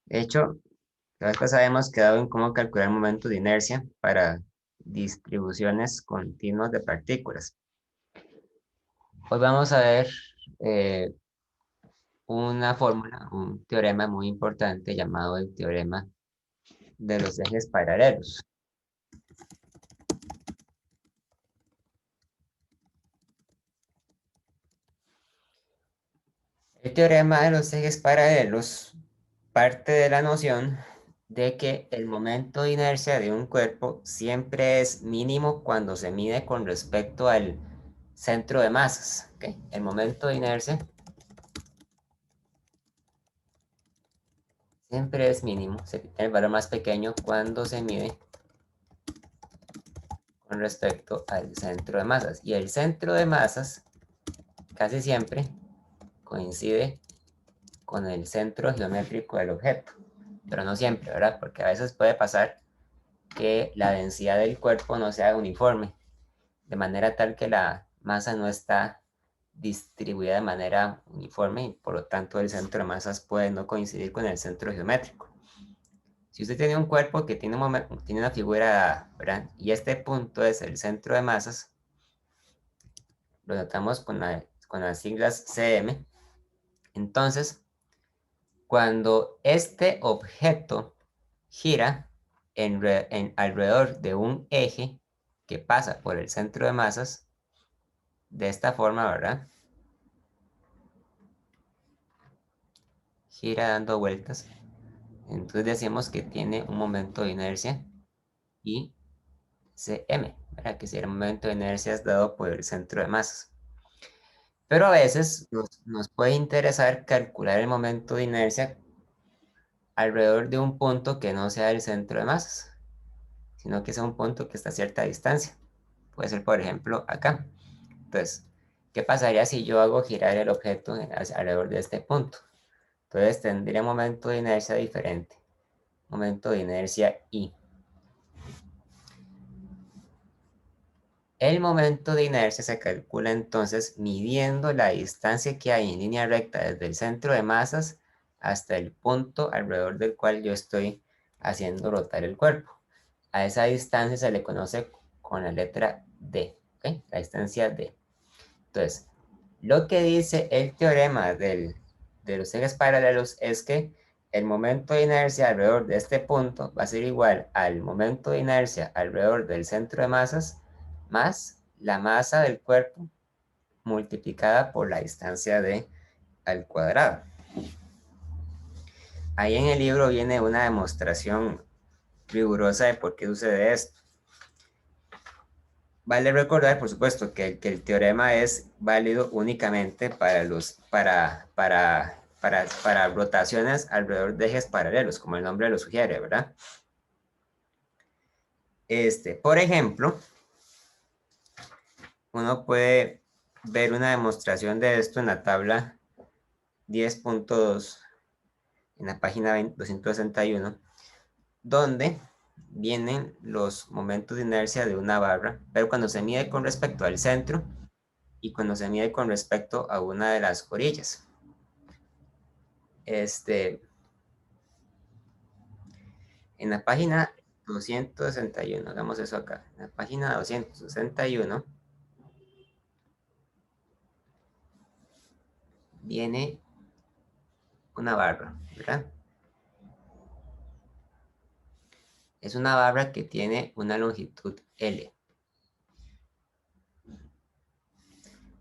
De hecho, la vez pasada hemos quedado en cómo calcular el momento de inercia para distribuciones continuas de partículas. Hoy vamos a ver eh, una fórmula, un teorema muy importante llamado el teorema de los ejes paralelos. El teorema de los ejes paralelos parte de la noción de que el momento de inercia de un cuerpo siempre es mínimo cuando se mide con respecto al centro de masas. ¿Ok? El momento de inercia siempre es mínimo, se tiene el valor más pequeño cuando se mide con respecto al centro de masas. Y el centro de masas casi siempre coincide con el centro geométrico del objeto, pero no siempre, ¿verdad? Porque a veces puede pasar que la densidad del cuerpo no sea uniforme, de manera tal que la masa no está distribuida de manera uniforme y por lo tanto el centro de masas puede no coincidir con el centro geométrico. Si usted tiene un cuerpo que tiene una figura, ¿verdad? Y este punto es el centro de masas, lo notamos con las siglas CM. Entonces, cuando este objeto gira alrededor de un eje que pasa por el centro de masas, de esta forma, ¿verdad? Gira dando vueltas. Entonces decimos que tiene un momento de inercia y Cm, ¿verdad? Que sería el momento de inercia dado por el centro de masas. Pero a veces nos puede interesar calcular el momento de inercia alrededor de un punto que no sea el centro de masas, sino que sea un punto que está a cierta distancia. Puede ser, por ejemplo, acá. Entonces, ¿qué pasaría si yo hago girar el objeto alrededor de este punto? Entonces tendría un momento de inercia diferente, momento de inercia I. El momento de inercia se calcula entonces midiendo la distancia que hay en línea recta desde el centro de masas hasta el punto alrededor del cual yo estoy haciendo rotar el cuerpo. A esa distancia se le conoce con la letra D, ¿ok? La distancia D. Entonces, lo que dice el teorema de los ejes paralelos es que el momento de inercia alrededor de este punto va a ser igual al momento de inercia alrededor del centro de masas más la masa del cuerpo multiplicada por la distancia d al cuadrado. Ahí en el libro viene una demostración rigurosa de por qué sucede esto. Vale recordar, por supuesto, que el teorema es válido únicamente para rotaciones alrededor de ejes paralelos, como el nombre lo sugiere, ¿verdad? Por ejemplo, uno puede ver una demostración de esto en la tabla 10.2, en la página 261, donde vienen los momentos de inercia de una barra, pero cuando se mide con respecto al centro y cuando se mide con respecto a una de las orillas. En la página 261, hagamos eso acá, en la página 261 viene una barra, ¿verdad? Es una barra que tiene una longitud L.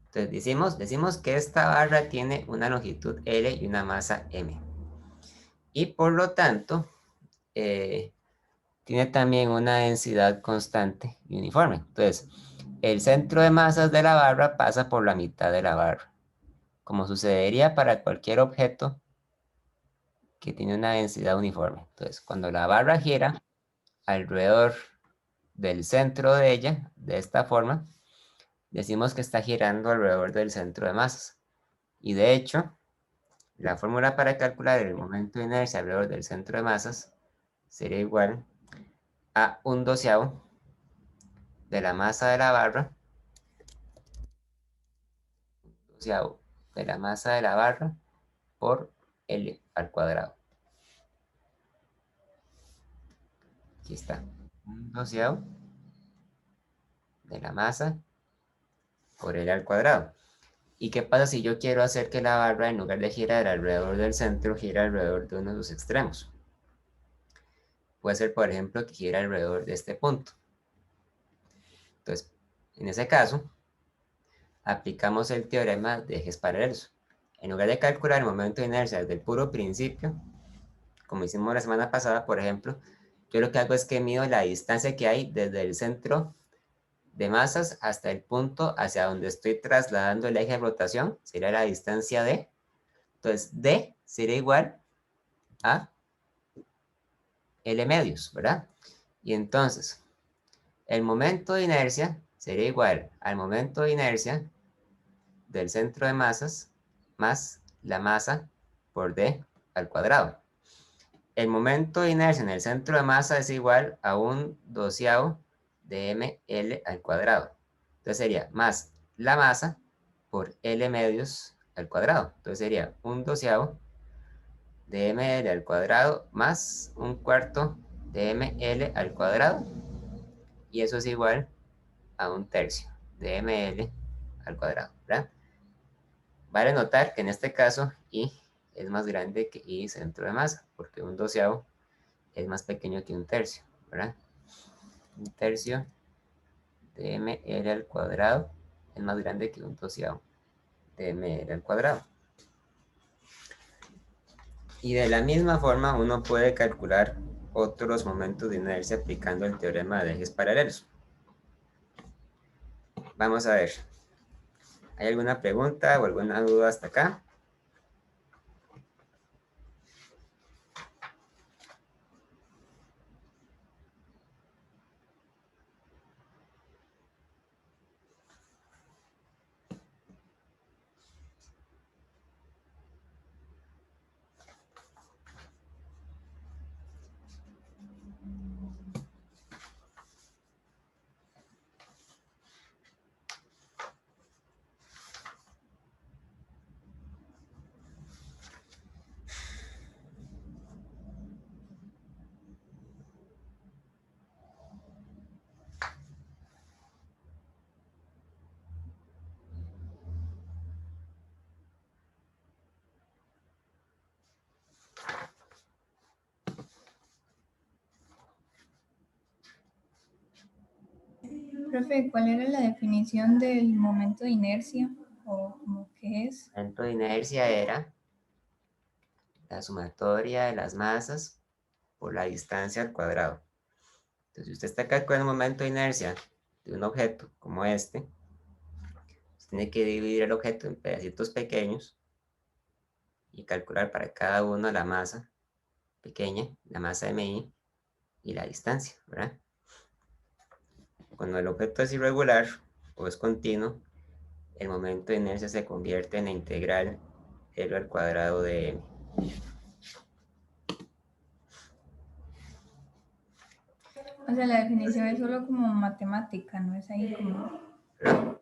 Entonces decimos que esta barra tiene una longitud L y una masa M. Y por lo tanto, tiene también una densidad constante y uniforme. Entonces, el centro de masas de la barra pasa por la mitad de la barra, como sucedería para cualquier objeto que tiene una densidad uniforme. Entonces, cuando la barra gira alrededor del centro de ella, de esta forma, decimos que está girando alrededor del centro de masas. Y de hecho, la fórmula para calcular el momento de inercia alrededor del centro de masas sería igual a 1/12 de la masa de la barra, 1/12 de la masa de la barra por L al cuadrado. Aquí está. 1/12 de la masa por L al cuadrado. ¿Y qué pasa si yo quiero hacer que la barra, en lugar de girar alrededor del centro, gira alrededor de uno de sus extremos? Puede ser, por ejemplo, que gira alrededor de este punto. Entonces, en ese caso, aplicamos el teorema de ejes paralelos. En lugar de calcular el momento de inercia desde el puro principio, como hicimos la semana pasada, por ejemplo, yo lo que hago es que mido la distancia que hay desde el centro de masas hasta el punto hacia donde estoy trasladando el eje de rotación, sería la distancia D. Entonces, D sería igual a L medios, ¿verdad? Y entonces, el momento de inercia sería igual al momento de inercia del centro de masas más la masa por D al cuadrado. El momento de inercia en el centro de masa es igual a 1/12 de ml al cuadrado. Entonces sería más la masa por L medios al cuadrado. Entonces sería 1/12 de ml al cuadrado más 1/4 de ml al cuadrado. Y eso es igual a 1/3 de ml al cuadrado, ¿verdad? Vale notar que en este caso I es más grande que I centro de masa, porque 1/12 es más pequeño que 1/3, ¿verdad? 1/3 de ml al cuadrado es más grande que 1/12 de ml al cuadrado. Y de la misma forma uno puede calcular otros momentos de inercia aplicando el teorema de ejes paralelos. Vamos a ver. ¿Hay alguna pregunta o alguna duda hasta acá? Profe, ¿cuál era la definición del momento de inercia? ¿O como qué es? El momento de inercia era la sumatoria de las masas por la distancia al cuadrado. Entonces, si usted está calculando el momento de inercia de un objeto como este, usted tiene que dividir el objeto en pedacitos pequeños y calcular para cada uno la masa pequeña, la masa MI y la distancia, ¿verdad? Cuando el objeto es irregular o es continuo, el momento de inercia se convierte en la integral L al cuadrado de M. O sea, la definición es solo como matemática, no es ahí como... ¿Verdad?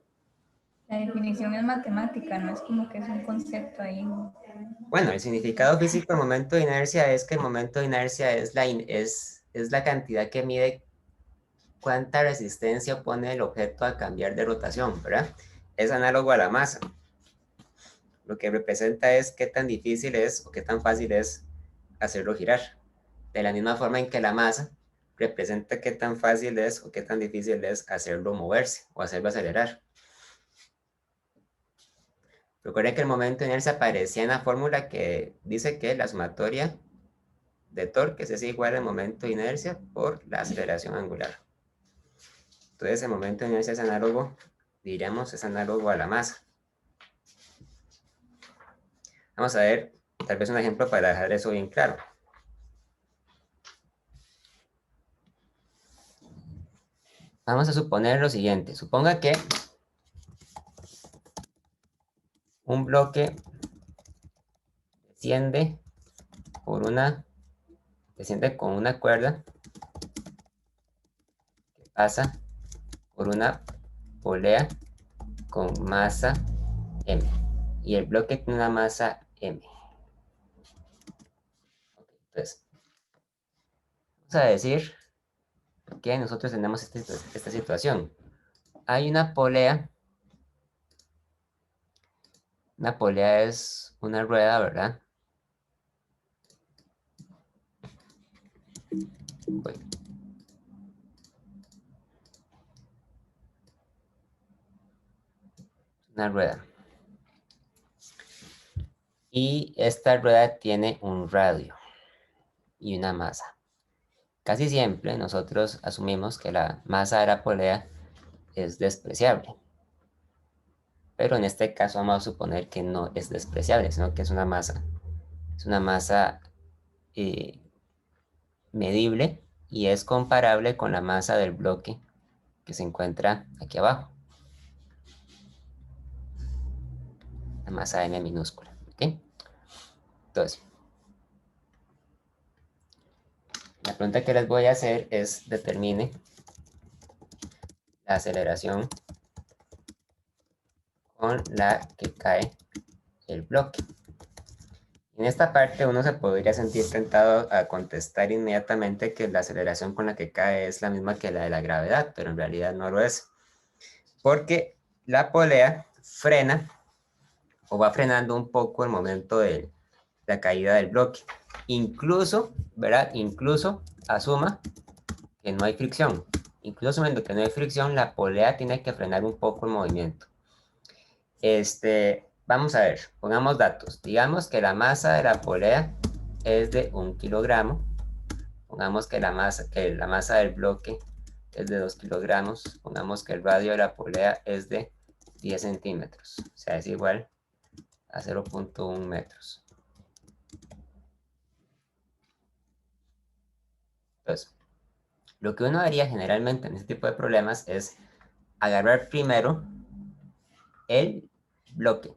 La definición es matemática, no es como que es un concepto ahí. Bueno, el significado físico del momento de inercia es que el momento de inercia es la cantidad que mide cuánta resistencia opone el objeto a cambiar de rotación, ¿verdad? Es análogo a la masa. Lo que representa es qué tan difícil es o qué tan fácil es hacerlo girar. De la misma forma en que la masa representa qué tan fácil es o qué tan difícil es hacerlo moverse o hacerlo acelerar. Recuerden que el momento de inercia aparecía en la fórmula que dice que la sumatoria de torques es igual al momento de inercia por la aceleración angular. Entonces el momento de inercia es análogo, diríamos, es análogo a la masa. Vamos a ver tal vez un ejemplo para dejar eso bien claro. Vamos a suponer lo siguiente. Suponga que un bloque desciende con una cuerda que pasa por una polea con masa M. Y el bloque tiene una masa M. Entonces, vamos a decir que nosotros tenemos esta situación. Hay una polea. Una polea es una rueda, ¿verdad? Voy. Una rueda. Y esta rueda tiene un radio y una masa. Casi siempre nosotros asumimos que la masa de la polea es despreciable. Pero en este caso vamos a suponer que no es despreciable, sino que es una masa. Es una masa eh, medible y es comparable con la masa del bloque que se encuentra aquí abajo. La masa M minúscula. ¿Ok? Entonces, la pregunta que les voy a hacer es determine la aceleración con la que cae el bloque. En esta parte uno se podría sentir tentado a contestar inmediatamente que la aceleración con la que cae es la misma que la de la gravedad, pero en realidad no lo es. Porque la polea frena o va frenando un poco el momento de la caída del bloque. Incluso, ¿verdad? Incluso asuma que no hay fricción. Incluso asumiendo que no hay fricción, la polea tiene que frenar un poco el movimiento. Vamos a ver, pongamos datos. Digamos que la masa de la polea es de 1 kilogramo. Pongamos que la masa del bloque es de 2 kilogramos. Pongamos que el radio de la polea es de 10 centímetros. O sea, es igual a 0.1 metros. Entonces, lo que uno haría generalmente en este tipo de problemas es agarrar primero el bloque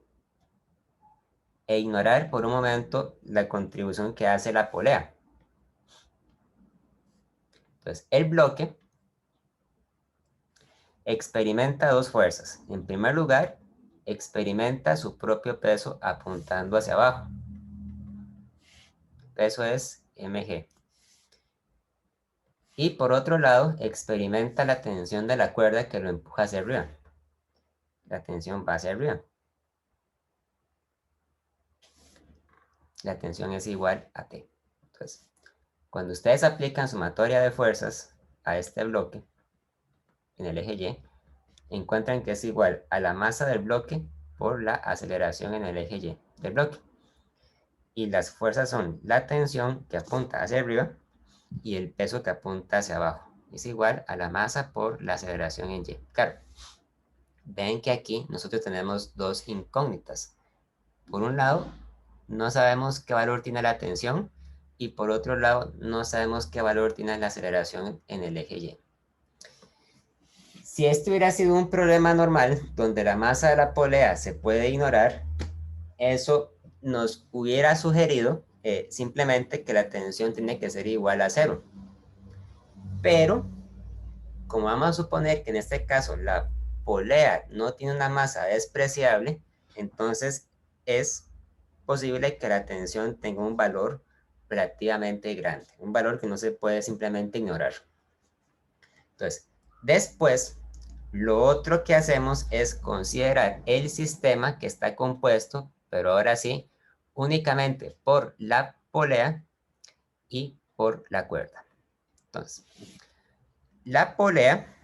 e ignorar por un momento la contribución que hace la polea. Entonces, el bloque experimenta dos fuerzas. En primer lugar, experimenta su propio peso apuntando hacia abajo. Peso es mg. Y por otro lado, experimenta la tensión de la cuerda que lo empuja hacia arriba. La tensión va hacia arriba. La tensión es igual a T. Entonces, cuando ustedes aplican sumatoria de fuerzas a este bloque, en el eje Y, encuentran que es igual a la masa del bloque por la aceleración en el eje Y del bloque. Y las fuerzas son la tensión que apunta hacia arriba y el peso que apunta hacia abajo. Es igual a la masa por la aceleración en Y. Claro, ven que aquí nosotros tenemos dos incógnitas. Por un lado, no sabemos qué valor tiene la tensión y por otro lado, no sabemos qué valor tiene la aceleración en el eje Y. Si esto hubiera sido un problema normal, donde la masa de la polea se puede ignorar, eso nos hubiera sugerido simplemente que la tensión tiene que ser igual a 0. Pero, como vamos a suponer que en este caso la polea no tiene una masa despreciable, entonces es posible que la tensión tenga un valor relativamente grande, un valor que no se puede simplemente ignorar. Entonces, después, lo otro que hacemos es considerar el sistema que está compuesto, pero ahora sí, únicamente por la polea y por la cuerda. Entonces, la polea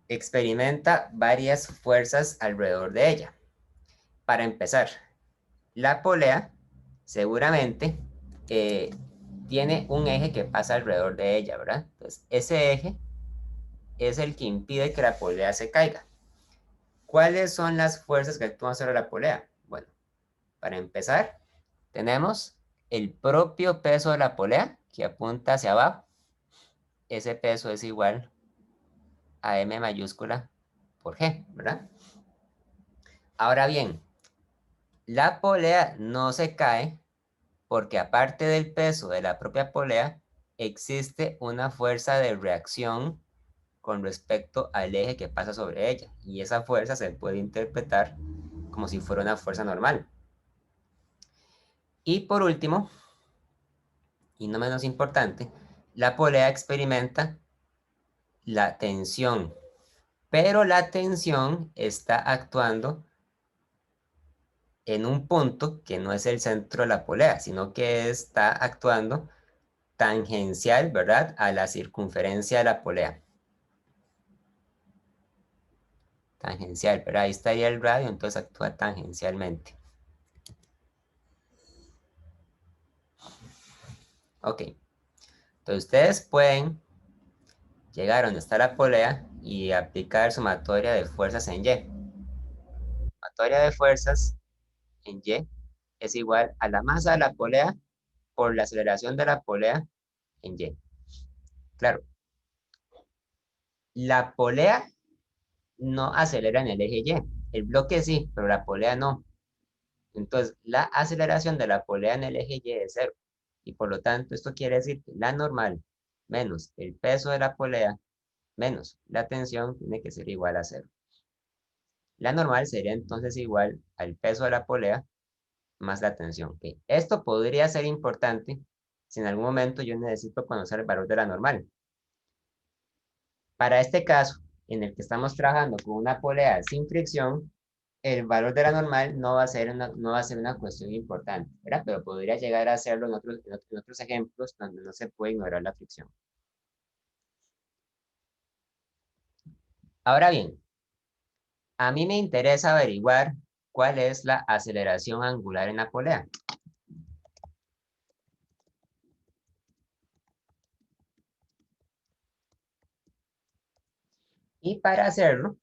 experimenta varias fuerzas alrededor de ella. Para empezar, la polea seguramente tiene un eje que pasa alrededor de ella, ¿verdad? Entonces, ese eje es el que impide que la polea se caiga. ¿Cuáles son las fuerzas que actúan sobre la polea? Bueno, para empezar, tenemos el propio peso de la polea que apunta hacia abajo. Ese peso es igual a M mayúscula por G, ¿verdad? Ahora bien, la polea no se cae porque aparte del peso de la propia polea, existe una fuerza de reacción con respecto al eje que pasa sobre ella. Y esa fuerza se puede interpretar como si fuera una fuerza normal. Y por último, y no menos importante, la polea experimenta la tensión, pero la tensión está actuando en un punto que no es el centro de la polea, sino que está actuando tangencial, ¿verdad?, a la circunferencia de la polea. Tangencial, pero ahí estaría el radio, entonces actúa tangencialmente. Ok, entonces ustedes pueden llegar a donde está la polea y aplicar sumatoria de fuerzas en Y. Sumatoria de fuerzas en Y es igual a la masa de la polea por la aceleración de la polea en Y. Claro, la polea no acelera en el eje Y. El bloque sí, pero la polea no. Entonces, la aceleración de la polea en el eje Y es cero. Y por lo tanto, esto quiere decir que la normal menos el peso de la polea menos la tensión tiene que ser igual a cero. La normal sería entonces igual al peso de la polea más la tensión. ¿Ok? Esto podría ser importante si en algún momento yo necesito conocer el valor de la normal. Para este caso, en el que estamos trabajando con una polea sin fricción, el valor de la normal no va a ser una cuestión importante, ¿verdad? Pero podría llegar a serlo en otros ejemplos donde no se puede ignorar la fricción. Ahora bien, a mí me interesa averiguar cuál es la aceleración angular en la polea. Y para hacerlo,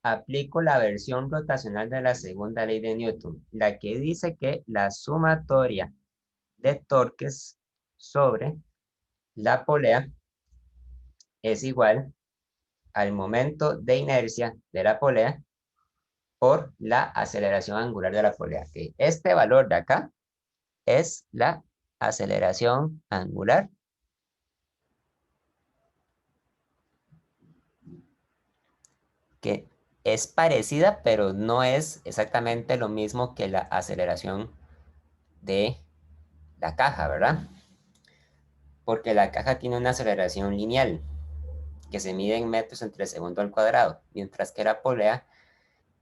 aplico la versión rotacional de la segunda ley de Newton, la que dice que la sumatoria de torques sobre la polea es igual al momento de inercia de la polea por la aceleración angular de la polea. ¿Okay? Este valor de acá es la aceleración angular que es parecida, pero no es exactamente lo mismo que la aceleración de la caja, ¿verdad? Porque la caja tiene una aceleración lineal que se mide en metros entre segundo al cuadrado, mientras que la polea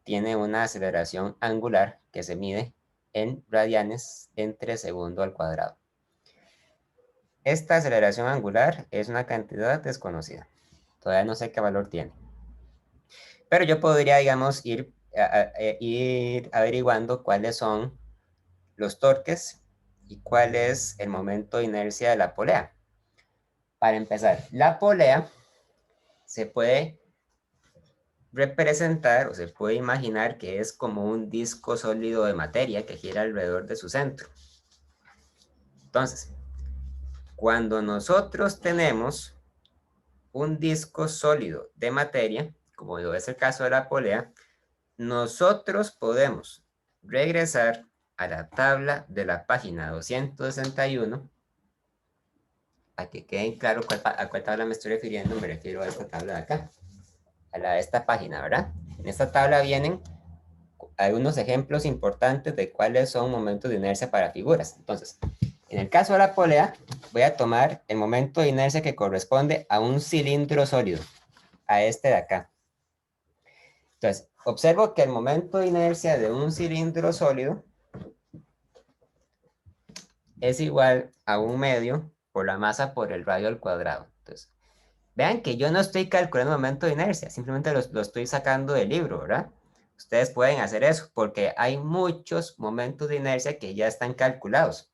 tiene una aceleración angular que se mide en radianes entre segundo al cuadrado. Esta aceleración angular es una cantidad desconocida. Todavía no sé qué valor tiene. Pero yo podría, digamos, ir averiguando cuáles son los torques y cuál es el momento de inercia de la polea. Para empezar, la polea se puede representar o se puede imaginar que es como un disco sólido de materia que gira alrededor de su centro. Entonces, cuando nosotros tenemos un disco sólido de materia, como es el caso de la polea, nosotros podemos regresar a la tabla de la página 261, a que queden claro a cuál tabla me estoy refiriendo. Me refiero a esta tabla de acá, a la de esta página, ¿verdad? En esta tabla vienen algunos ejemplos importantes de cuáles son momentos de inercia para figuras. Entonces, en el caso de la polea, voy a tomar el momento de inercia que corresponde a un cilindro sólido, a este de acá. Entonces, observo que el momento de inercia de un cilindro sólido es igual a 1/2 por la masa por el radio al cuadrado. Entonces, vean que yo no estoy calculando el momento de inercia, simplemente lo estoy sacando del libro, ¿verdad? Ustedes pueden hacer eso porque hay muchos momentos de inercia que ya están calculados.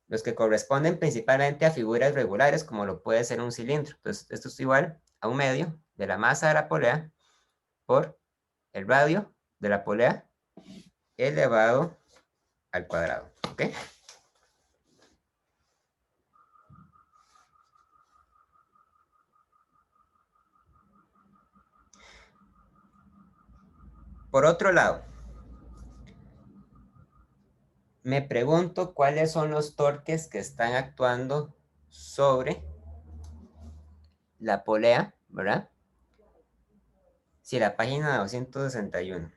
Los que corresponden principalmente a figuras regulares, como lo puede ser un cilindro. Entonces, esto es igual a 1/2 de la masa de la polea por el radio de la polea elevado al cuadrado. ¿Ok? Por otro lado, me pregunto cuáles son los torques que están actuando sobre la polea, ¿verdad? Si la página 261.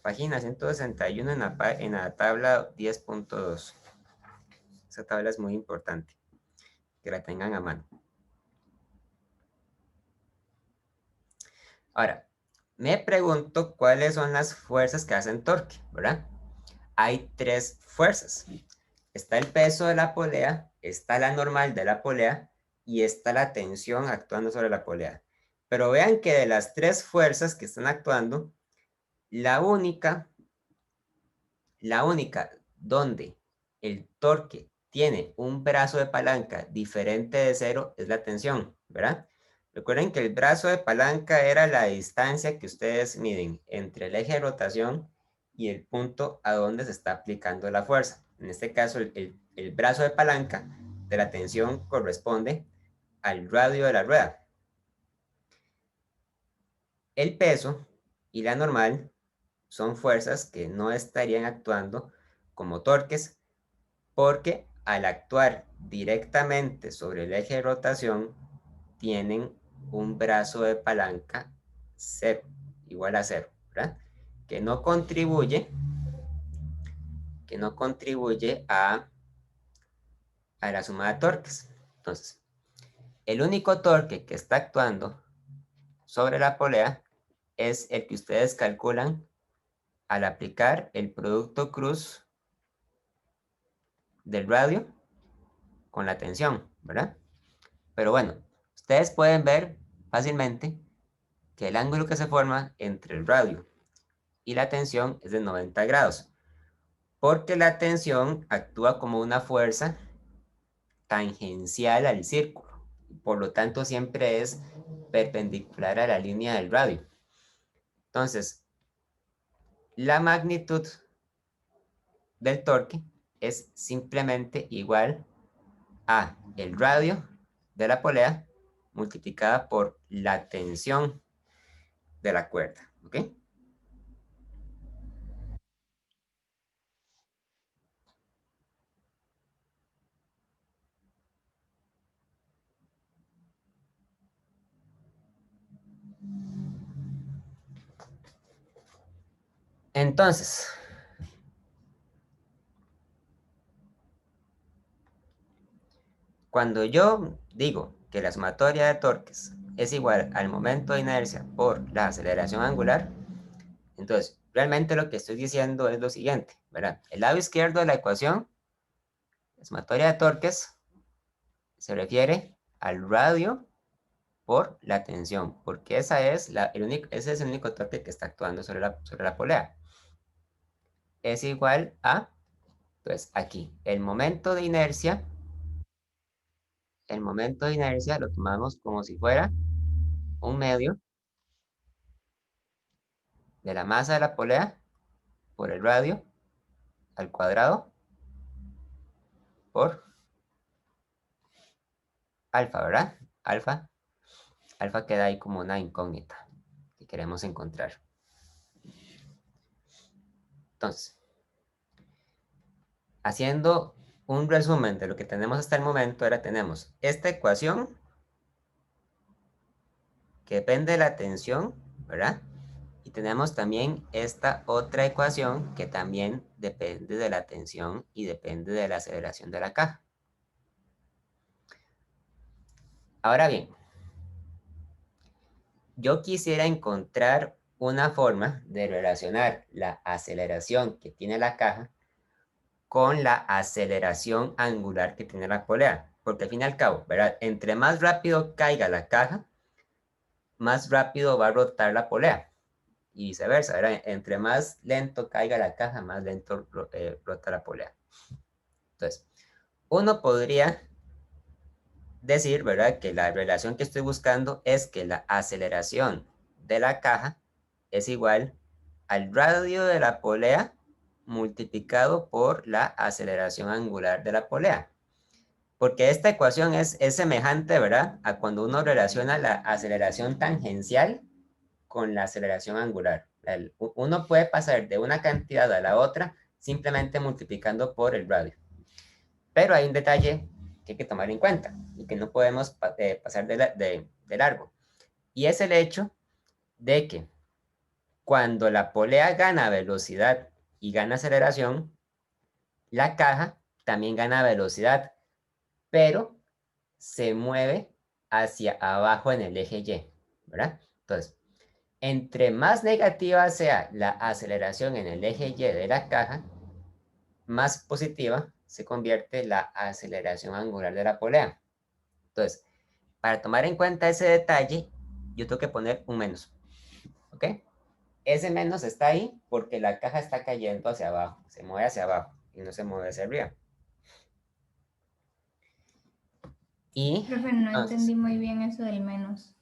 Página 161 en la tabla 10.2. Esa tabla es muy importante, que la tengan a mano. Ahora, me pregunto cuáles son las fuerzas que hacen torque, ¿verdad? Hay tres fuerzas. Está el peso de la polea, está la normal de la polea y está la tensión actuando sobre la polea. Pero vean que de las tres fuerzas que están actuando, la única donde el torque tiene un brazo de palanca diferente de cero es la tensión, ¿verdad? Recuerden que el brazo de palanca era la distancia que ustedes miden entre el eje de rotación y el punto a donde se está aplicando la fuerza. En este caso, el brazo de palanca de la tensión corresponde al radio de la rueda. El peso y la normal son fuerzas que no estarían actuando como torques porque al actuar directamente sobre el eje de rotación tienen un brazo de palanca cero, igual a cero, ¿verdad? Que no contribuye, a la suma de torques. Entonces, el único torque que está actuando sobre la polea es el que ustedes calculan al aplicar el producto cruz del radio con la tensión, ¿verdad? Pero bueno, ustedes pueden ver fácilmente que el ángulo que se forma entre el radio y la tensión es de 90 grados, porque la tensión actúa como una fuerza tangencial al círculo, por lo tanto siempre es perpendicular a la línea del radio. Entonces, la magnitud del torque es simplemente igual a el radio de la polea multiplicada por la tensión de la cuerda, ¿ok? Entonces, cuando yo digo que la sumatoria de torques es igual al momento de inercia por la aceleración angular, entonces realmente lo que estoy diciendo es lo siguiente, ¿verdad? El lado izquierdo de la ecuación, la sumatoria de torques, se refiere al radio por la tensión, porque ese es el único torque que está actuando sobre la polea. Es igual a, pues aquí, el momento de inercia lo tomamos como si fuera un medio de la masa de la polea por el radio al cuadrado por alfa, ¿verdad? Alfa queda ahí como una incógnita que queremos encontrar. Entonces, haciendo un resumen de lo que tenemos hasta el momento, ahora tenemos esta ecuación que depende de la tensión, ¿verdad? Y tenemos también esta otra ecuación que también depende de la tensión y depende de la aceleración de la caja. Ahora bien, yo quisiera encontrar una forma de relacionar la aceleración que tiene la caja con la aceleración angular que tiene la polea. Porque al fin y al cabo, ¿verdad? Entre más rápido caiga la caja, más rápido va a rotar la polea. Y viceversa, ¿verdad? Entre más lento caiga la caja, más lento rota la polea. Entonces, uno podría decir, ¿verdad? Que la relación que estoy buscando es que la aceleración de la caja es igual al radio de la polea multiplicado por la aceleración angular de la polea. Porque esta ecuación es semejante, ¿verdad? A cuando uno relaciona la aceleración tangencial con la aceleración angular. Uno puede pasar de una cantidad a la otra simplemente multiplicando por el radio. Pero hay un detalle que hay que tomar en cuenta y que no podemos pasar de largo. Y es el hecho de que cuando la polea gana velocidad y gana aceleración, la caja también gana velocidad, pero se mueve hacia abajo en el eje Y, ¿verdad? Entonces, Entre más negativa sea la aceleración en el eje Y de la caja, más positiva se convierte la aceleración angular de la polea. Entonces, para tomar en cuenta ese detalle, yo tengo que poner un menos. ¿Ok? Ese menos está ahí porque la caja está cayendo hacia abajo, se mueve hacia abajo y no se mueve hacia arriba. Y Profe, no entonces, entendí muy bien eso del menos.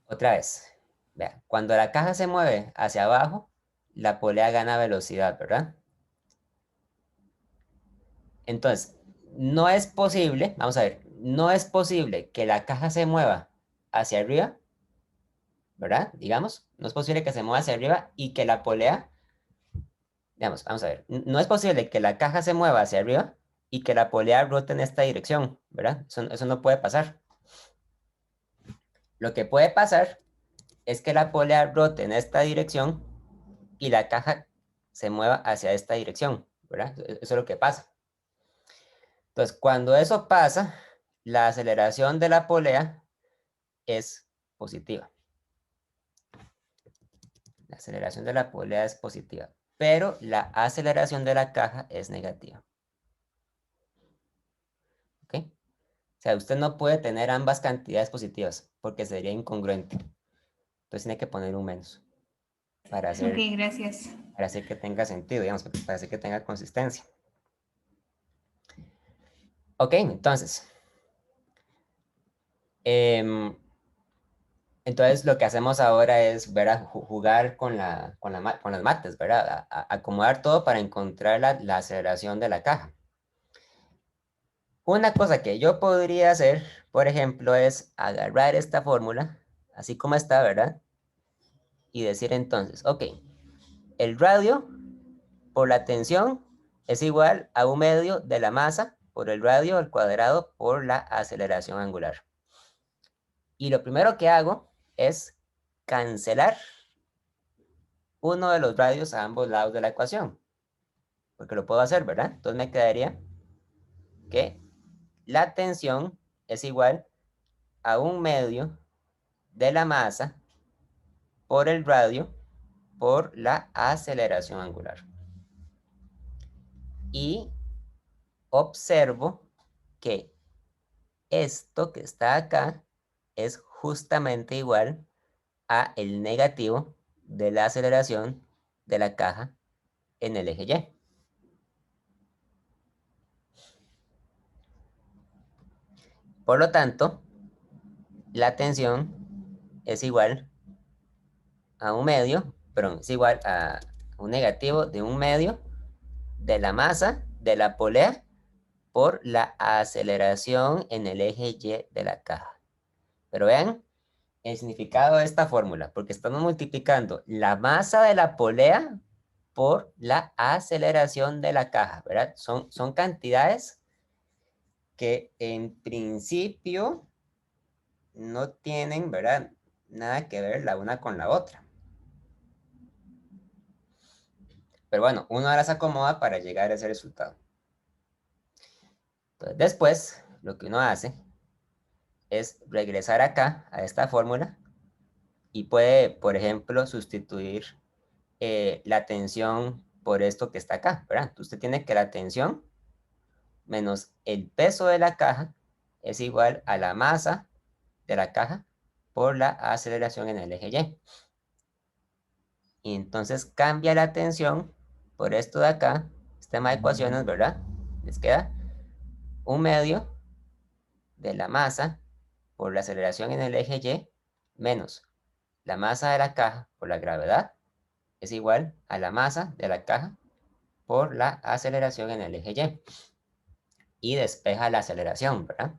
otra vez, vea, cuando la caja se mueve hacia abajo, la polea gana velocidad, ¿verdad? Entonces, no es posible, vamos a ver, no es posible que la caja se mueva hacia arriba, ¿verdad? Digamos, no es posible que se mueva hacia arriba y que la polea, digamos, vamos a ver, no es posible que la caja se mueva hacia arriba y que la polea rote en esta dirección, ¿verdad? Eso no puede pasar. Lo que puede pasar es que la polea rote en esta dirección y la caja se mueva hacia esta dirección, ¿verdad? Eso es lo que pasa. Entonces, cuando eso pasa, la aceleración de la polea es positiva. La aceleración de la polea es positiva, pero la aceleración de la caja es negativa. ¿Ok? O sea, usted no puede tener ambas cantidades positivas porque sería incongruente. Entonces tiene que poner un menos para Ok, hacer, gracias. para hacer que tenga sentido, digamos, para hacer que tenga consistencia. Ok, entonces, em, entonces lo que hacemos ahora es ver a jugar con las mates, ¿verdad? Acomodar todo para encontrar la aceleración de la caja. Una cosa que yo podría hacer, por ejemplo, es agarrar esta fórmula, así como está, ¿verdad? Y decir entonces, ok, el radio por la tensión es igual a 1/2 de la masa por el radio al cuadrado por la aceleración angular. Y lo primero que hago es cancelar uno de los radios a ambos lados de la ecuación, porque lo puedo hacer, ¿verdad? Entonces me quedaría que la tensión es igual a 1/2 de la masa por el radio por la aceleración angular. Y observo que esto que está acá es justamente igual a el negativo de la aceleración de la caja en el eje Y. Por lo tanto, la tensión es igual a 1/2, perdón, es igual a un negativo de 1/2 de la masa de la polea por la aceleración en el eje Y de la caja. Pero vean el significado de esta fórmula, porque estamos multiplicando la masa de la polea por la aceleración de la caja, ¿verdad? Son cantidades que en principio no tienen, ¿verdad? Nada que ver la una con la otra. Pero bueno, uno las acomoda para llegar a ese resultado. Entonces, después, lo que uno hace es regresar acá a esta fórmula y puede, por ejemplo, sustituir la tensión por esto que está acá, ¿verdad? Usted tiene que la tensión menos el peso de la caja es igual a la masa de la caja por la aceleración en el eje Y. Y entonces cambia la tensión por esto de acá, sistema de ecuaciones, ¿verdad? Les queda 1/2 de la masa por la aceleración en el eje Y menos la masa de la caja por la gravedad es igual a la masa de la caja por la aceleración en el eje Y. Y despeja la aceleración, ¿verdad?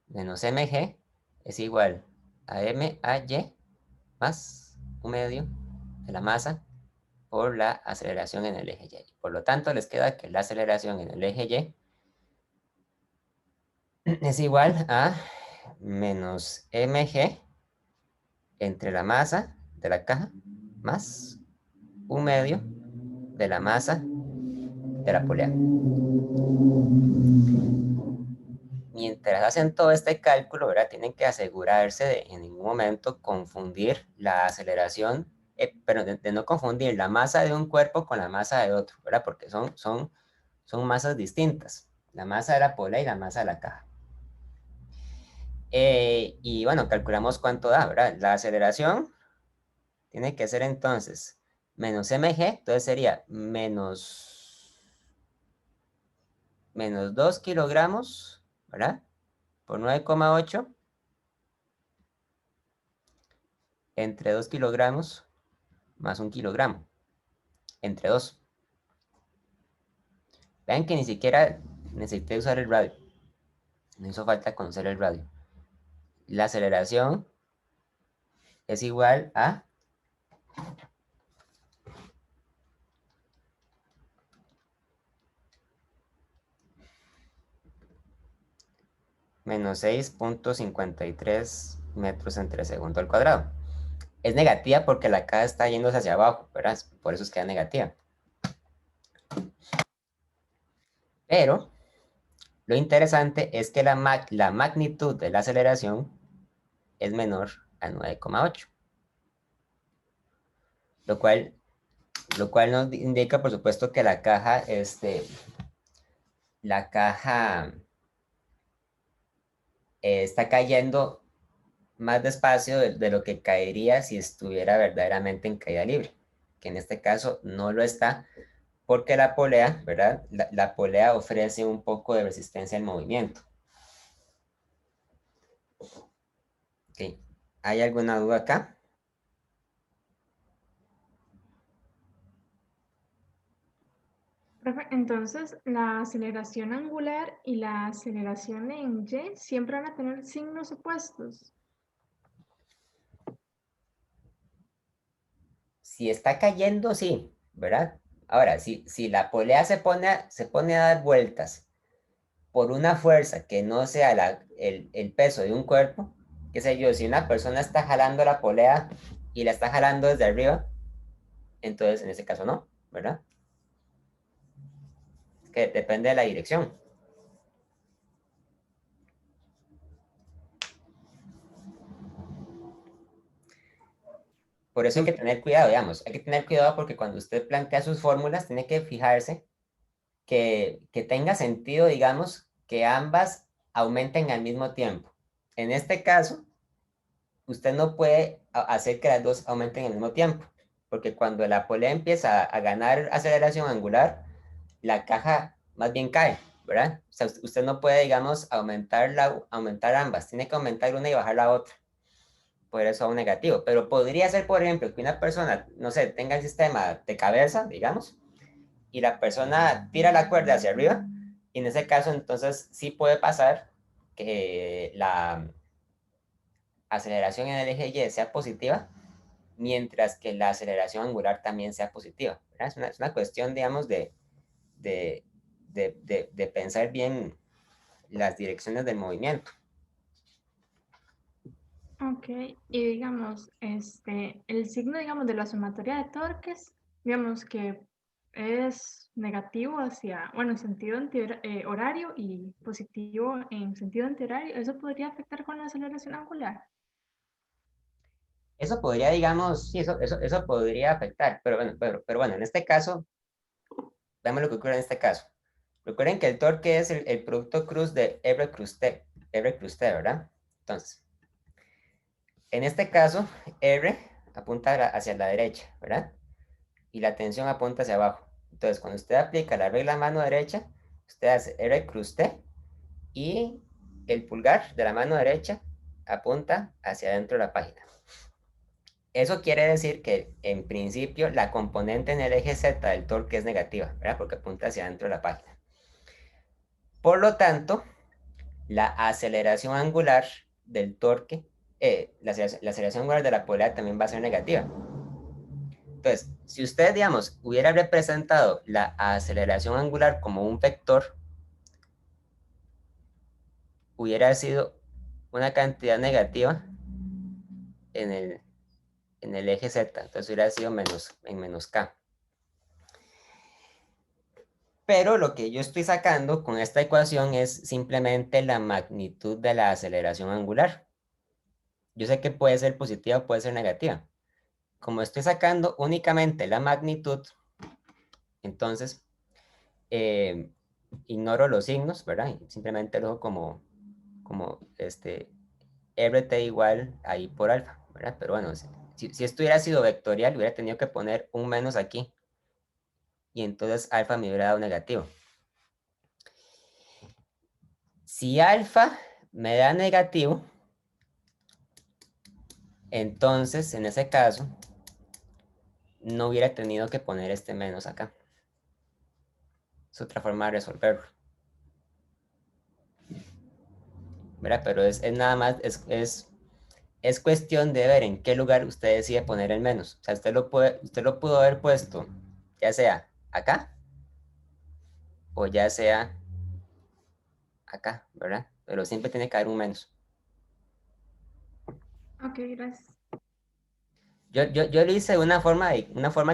Menos mg es igual a MAY más 1/2 de la masa por la aceleración en el eje Y. Por lo tanto, les queda que la aceleración en el eje Y es igual a menos mg entre la masa de la caja más 1/2 de la masa de la polea. mientras hacen todo este cálculo, ¿verdad? Tienen que asegurarse de en ningún momento confundir la aceleración, pero de no confundir la masa de un cuerpo con la masa de otro, ¿verdad? Porque son masas distintas, la masa de la polea y la masa de la caja. Y bueno, calculamos cuánto da, ¿verdad? La aceleración tiene que ser entonces menos mg, entonces sería menos 2 kilogramos, ¿verdad? Por 9,8 entre 2 kilogramos más 1 kilogramo, entre 2. Vean que ni siquiera necesité usar el radio. No hizo falta conocer el radio. La aceleración es igual a menos 6,53 metros entre segundo al cuadrado. Es negativa porque la caja está yéndose hacia abajo, ¿verdad? Por eso es que es negativa. Pero lo interesante es que la magnitud de la aceleración es menor a 9,8. Lo cual nos indica, por supuesto, que la caja está cayendo más despacio de lo que caería si estuviera verdaderamente en caída libre, que en este caso no lo está, porque la polea, ¿verdad? La polea ofrece un poco de resistencia al movimiento. Okay. ¿Hay alguna duda acá? Profe, entonces, la aceleración angular y la aceleración en Y siempre van a tener signos opuestos. Si está cayendo, sí, ¿verdad? Ahora, si la polea se pone a dar vueltas por una fuerza que no sea el peso de un cuerpo, qué sé yo, si una persona está jalando la polea y la está jalando desde arriba, entonces en ese caso no, ¿verdad? Es que depende de la dirección. Por eso hay que tener cuidado, digamos, hay que tener cuidado porque cuando usted plantea sus fórmulas, tiene que fijarse que tenga sentido, digamos, que ambas aumenten al mismo tiempo. En este caso, usted no puede hacer que las dos aumenten al mismo tiempo, porque cuando la polea empieza a ganar aceleración angular, la caja más bien cae, ¿verdad? O sea, usted no puede, digamos, aumentar ambas, tiene que aumentar una y bajar la otra. Por eso un negativo. Pero podría ser, por ejemplo, que una persona, no sé, tenga el sistema de cabeza, digamos, y la persona tira la cuerda hacia arriba, y en ese caso, entonces, sí puede pasar que la aceleración en el eje Y sea positiva, mientras que la aceleración angular también sea positiva. Es una cuestión, digamos, de, de pensar bien las direcciones del movimiento. Ok, y digamos, el signo, digamos, de la sumatoria de torques, digamos que es negativo hacia, bueno, en sentido horario y positivo en sentido antihorario, ¿eso podría afectar con la aceleración angular? Eso podría, digamos, sí, eso podría afectar, pero bueno, pero bueno, en este caso, veamos lo que ocurre en este caso. Recuerden que el torque es el producto cruz de R cruz T, ¿verdad? Entonces, en este caso, R apunta hacia la derecha, ¿verdad? Y la tensión apunta hacia abajo. Entonces, cuando usted aplica la regla mano derecha, usted hace R cruz T y el pulgar de la mano derecha apunta hacia adentro de la página. Eso quiere decir que, en principio, la componente en el eje Z del torque es negativa, ¿verdad? Porque apunta hacia adentro de la página. Por lo tanto, la aceleración angular del torque, la aceleración angular de la polea también va a ser negativa. Entonces, si usted, digamos, hubiera representado la aceleración angular como un vector, hubiera sido una cantidad negativa en el eje Z. Entonces hubiera sido en menos K. Pero lo que yo estoy sacando con esta ecuación es simplemente la magnitud de la aceleración angular. Yo sé que puede ser positiva o puede ser negativa. Como estoy sacando únicamente la magnitud, entonces ignoro los signos, ¿verdad? Y simplemente lo dejo como RT igual ahí por alfa, ¿verdad? Pero bueno, si esto hubiera sido vectorial, hubiera tenido que poner un menos aquí. Y entonces alfa me hubiera dado negativo. Si alfa me da negativo, entonces en ese caso no hubiera tenido que poner este menos acá. Es otra forma de resolverlo. ¿Verdad? Pero es nada más, es cuestión de ver en qué lugar usted decide poner el menos. O sea, usted lo pudo haber puesto ya sea acá o ya sea acá, ¿verdad? Pero siempre tiene que haber un menos. Ok, gracias. Yo lo hice de una forma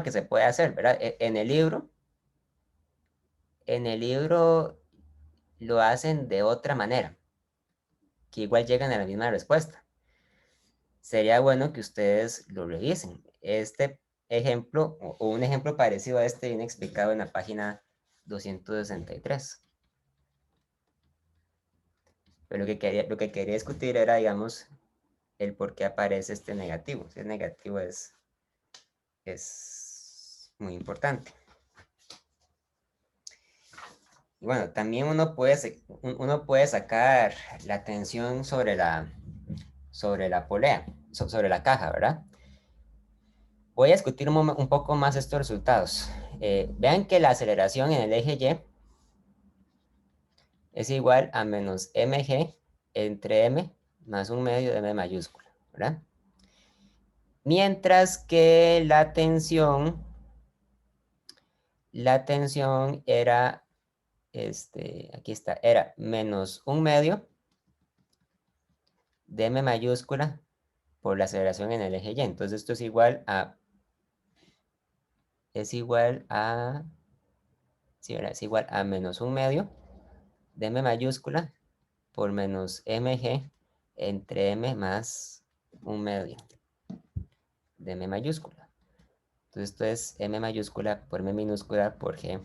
que se puede hacer, ¿verdad? En el libro lo hacen de otra manera, que igual llegan a la misma respuesta. Sería bueno que ustedes lo revisen. Este ejemplo o un ejemplo parecido a este viene explicado en la página 263. Pero lo que quería discutir era, digamos, el por qué aparece este negativo. Si es negativo es muy importante. Y bueno, también uno puede sacar la tensión sobre la polea, sobre la caja, ¿verdad? Voy a discutir un poco más estos resultados. Vean que la aceleración en el eje Y es igual a menos mg entre m más un medio de m mayúscula, ¿verdad? Mientras que la tensión era, aquí está, era menos un medio de m mayúscula por la aceleración en el eje Y. Entonces esto es igual a, sí, ¿verdad? Es igual a menos un medio de m mayúscula por menos mg entre m más un medio de m mayúscula. Entonces esto es m mayúscula por m minúscula por g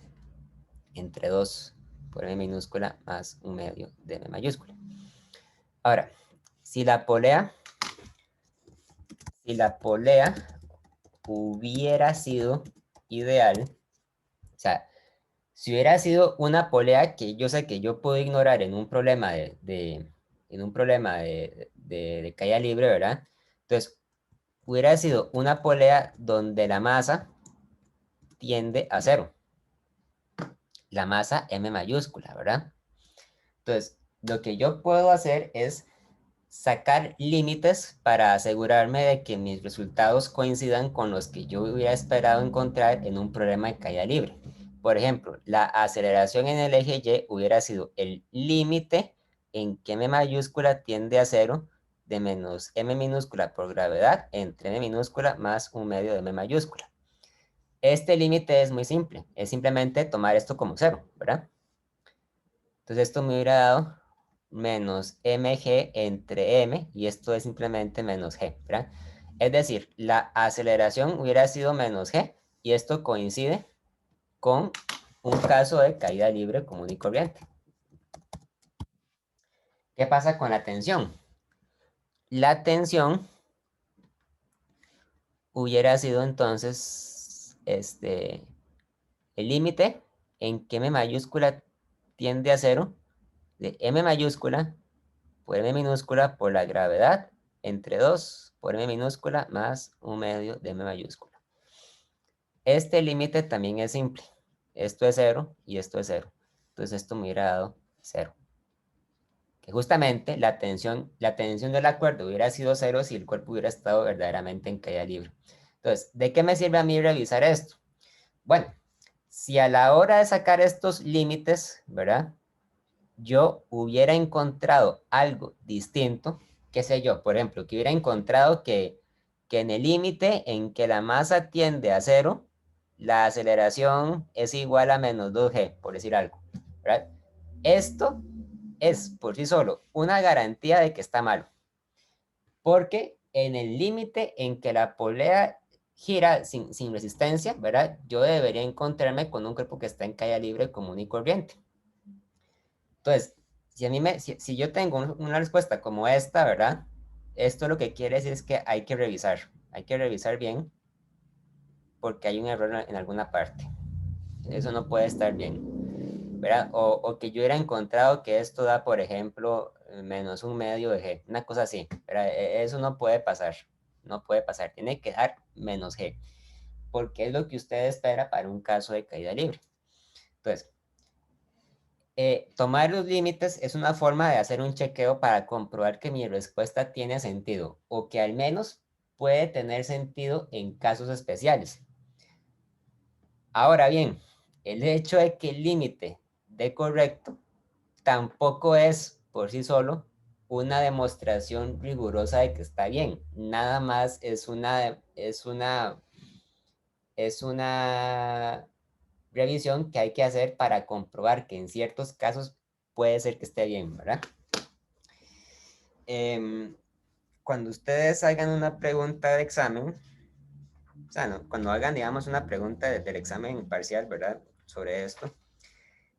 entre 2 por m minúscula más un medio de m mayúscula. Ahora, si la polea hubiera sido ideal, o sea, si hubiera sido una polea que yo sé que yo puedo ignorar en un problema de caída libre, ¿verdad? Entonces, hubiera sido una polea donde la masa tiende a cero. La masa M mayúscula, ¿verdad? Entonces, lo que yo puedo hacer es sacar límites para asegurarme de que mis resultados coincidan con los que yo hubiera esperado encontrar en un problema de caída libre. Por ejemplo, la aceleración en el eje Y hubiera sido el límite en que m mayúscula tiende a cero de menos m minúscula por gravedad entre m minúscula más un medio de m mayúscula. Este límite es muy simple, es simplemente tomar esto como cero, ¿verdad? Entonces esto me hubiera dado menos mg entre m, y esto es simplemente menos g, ¿verdad? Es decir, la aceleración hubiera sido menos g, y esto coincide con un caso de caída libre común y corriente. ¿Qué pasa con la tensión? La tensión hubiera sido entonces el límite en que m mayúscula tiende a cero de m mayúscula por m minúscula por la gravedad entre 2 por m minúscula más un medio de m mayúscula. Este límite también es simple. Esto es 0 y esto es 0. Entonces esto me hubiera dado 0. Que justamente la tensión de la cuerda hubiera sido 0 si el cuerpo hubiera estado verdaderamente en caída libre. Entonces, ¿de qué me sirve a mí revisar esto? Bueno, si a la hora de sacar estos límites, ¿verdad? Yo hubiera encontrado algo distinto, qué sé yo, por ejemplo, que hubiera encontrado que en el límite en que la masa tiende a cero, la aceleración es igual a menos 2g, por decir algo, ¿verdad? Esto es por sí solo una garantía de que está malo, porque en el límite en que la polea gira sin resistencia, ¿verdad? Yo debería encontrarme con un cuerpo que está en caída libre común y corriente. Entonces, si yo tengo una respuesta como esta, ¿verdad? Esto lo que quiere decir es que hay que revisar bien porque hay un error en alguna parte. Eso no puede estar bien, ¿verdad? O que yo hubiera encontrado que esto da, por ejemplo, menos un medio de g, una cosa así, ¿verdad? Eso no puede pasar, no puede pasar, tiene que dar menos g, porque es lo que usted espera para un caso de caída libre. Entonces, tomar los límites es una forma de hacer un chequeo para comprobar que mi respuesta tiene sentido, o que al menos puede tener sentido en casos especiales. Ahora bien, el hecho de que el límite dé correcto tampoco es por sí solo una demostración rigurosa de que está bien. Nada más es una revisión que hay que hacer para comprobar que en ciertos casos puede ser que esté bien, ¿verdad? Cuando ustedes hagan una pregunta de examen, o sea, no, cuando hagan, digamos, una pregunta del examen parcial, ¿verdad? Sobre esto,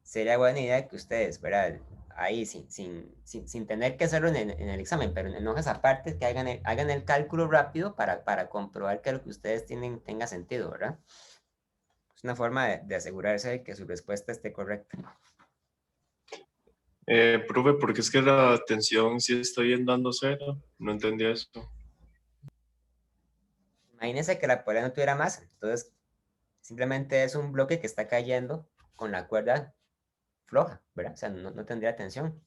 sería buena idea que ustedes, ¿verdad? Ahí, sin tener que hacerlo en el examen, pero en hojas aparte, que hagan el cálculo rápido para comprobar que lo que ustedes tienen tenga sentido, ¿verdad? Es una forma de asegurarse de que su respuesta esté correcta. Profe, porque es que la tensión sí está bien dando cero. No entendía eso. Imagínense que la polea no tuviera masa, entonces simplemente es un bloque que está cayendo con la cuerda floja, ¿verdad? O sea, no tendría tensión.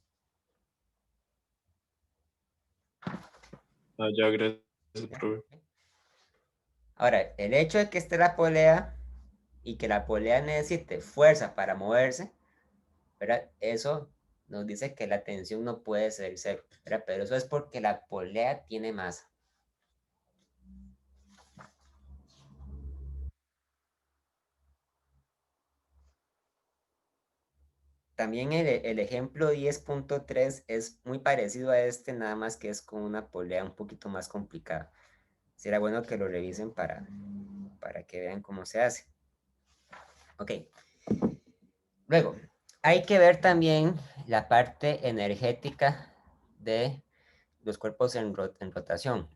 Ah, ya, gracias, profe. Ahora, el hecho de que esté la polea y que la polea necesite fuerza para moverse, ¿verdad? Eso nos dice que la tensión no puede ser cero, ¿verdad? Pero eso es porque la polea tiene masa. También el ejemplo 10.3 es muy parecido a este, nada más que es con una polea un poquito más complicada. Será bueno que lo revisen para que vean cómo se hace. Ok. Luego, hay que ver también la parte energética de los cuerpos en rotación.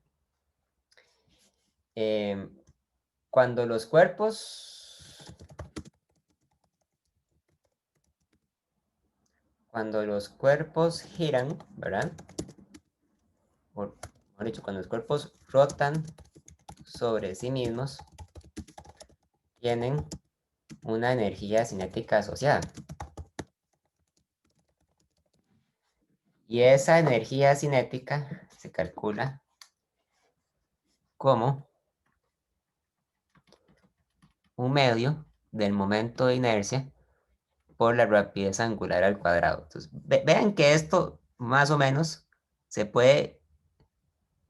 Cuando los cuerpos giran, ¿verdad? Mejor dicho, cuando los cuerpos rotan sobre sí mismos, tienen una energía cinética asociada. Y esa energía cinética se calcula como un medio del momento de inercia por la rapidez angular al cuadrado. Entonces, vean que esto más o menos se puede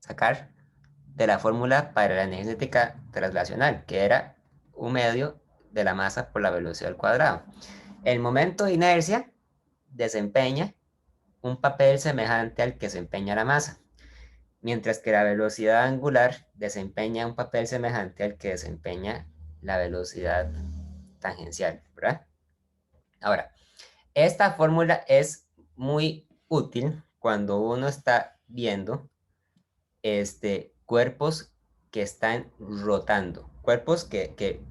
sacar de la fórmula para la energía cinética translacional, que era un medio de la masa por la velocidad al cuadrado. El momento de inercia desempeña un papel semejante al que desempeña la masa, mientras que la velocidad angular desempeña un papel semejante al que desempeña la velocidad tangencial, ¿verdad? Ahora, esta fórmula es muy útil cuando uno está viendo cuerpos que están rotando, cuerpos que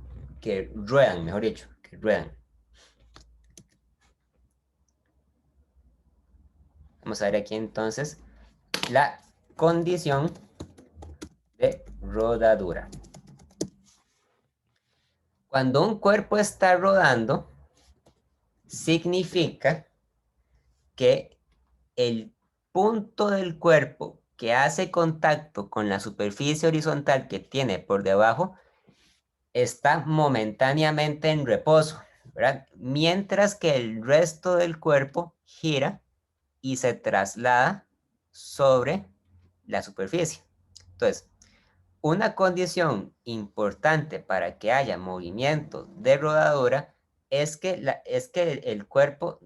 ruedan, mejor dicho, que ruedan. Vamos a ver aquí entonces la condición de rodadura. Cuando un cuerpo está rodando, significa que el punto del cuerpo que hace contacto con la superficie horizontal que tiene por debajo está momentáneamente en reposo, ¿verdad? Mientras que el resto del cuerpo gira y se traslada sobre la superficie. Entonces, una condición importante para que haya movimiento de rodadura es que el cuerpo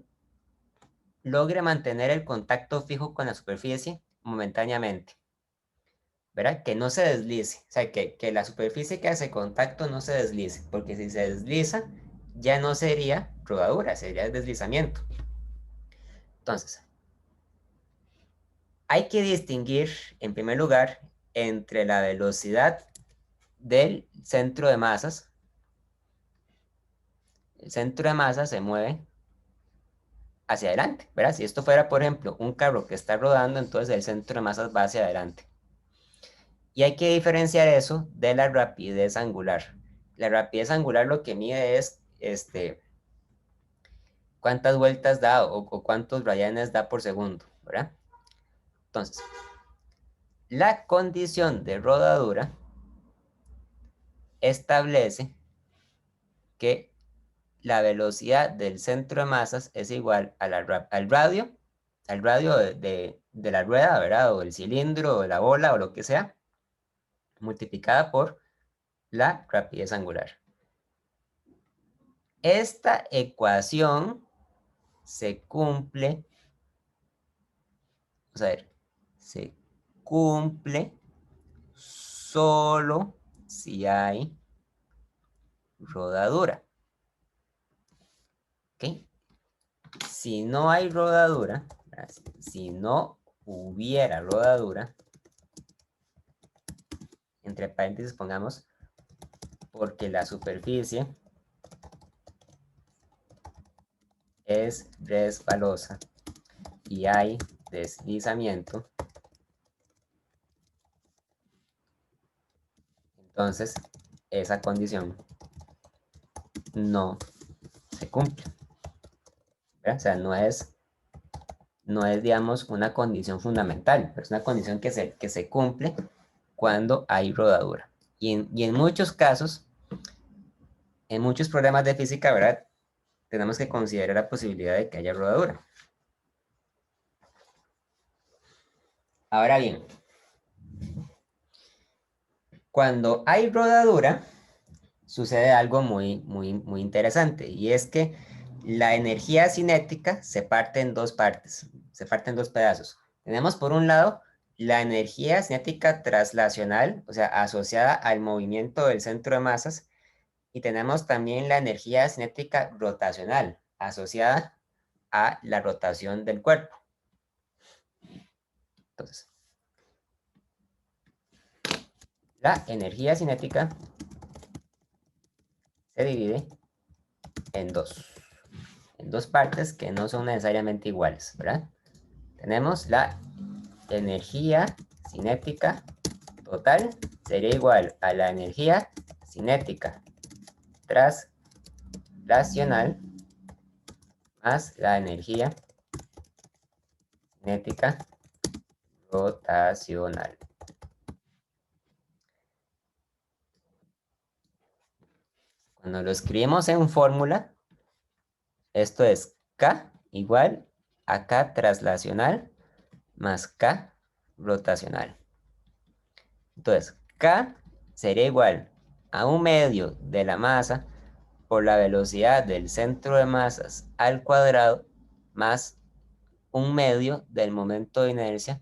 logre mantener el contacto fijo con la superficie momentáneamente, ¿verdad? Que no se deslice, o sea, que la superficie que hace contacto no se deslice, porque si se desliza, ya no sería rodadura, sería deslizamiento. Entonces, hay que distinguir, en primer lugar, entre la velocidad del centro de masas. El centro de masas se mueve hacia adelante, ¿verdad? Si esto fuera, por ejemplo, un carro que está rodando, entonces el centro de masas va hacia adelante. Y hay que diferenciar eso de la rapidez angular. La rapidez angular lo que mide es cuántas vueltas da o cuántos rayanes da por segundo, ¿verdad? Entonces, la condición de rodadura establece que la velocidad del centro de masas es igual a al radio de la rueda, ¿verdad? O el cilindro, o la bola, o lo que sea, multiplicada por la rapidez angular. Esta ecuación se cumple, vamos a ver, se cumple solo si hay rodadura. ¿Ok? Si no hay rodadura, si no hubiera rodadura, entre paréntesis pongamos, porque la superficie es resbalosa y hay deslizamiento, entonces esa condición no se cumple, ¿verdad? O sea, no es, digamos, una condición fundamental, pero es una condición que se cumple cuando hay rodadura. Y en muchos casos, en muchos problemas de física, ¿verdad? Tenemos que considerar la posibilidad de que haya rodadura. Ahora bien, cuando hay rodadura, sucede algo muy interesante, y es que la energía cinética se parte en dos partes, se parte en dos pedazos. Tenemos por un lado la energía cinética traslacional, o sea, asociada al movimiento del centro de masas, y tenemos también la energía cinética rotacional, asociada a la rotación del cuerpo. Entonces, la energía cinética se divide en dos partes que no son necesariamente iguales, ¿verdad? Tenemos la energía cinética total, sería igual a la energía cinética traslacional más la energía cinética rotacional. Cuando lo escribimos en fórmula, esto es K igual a K traslacional más K rotacional. Entonces, K sería igual a 1/2 de la masa por la velocidad del centro de masas al cuadrado más 1/2 del momento de inercia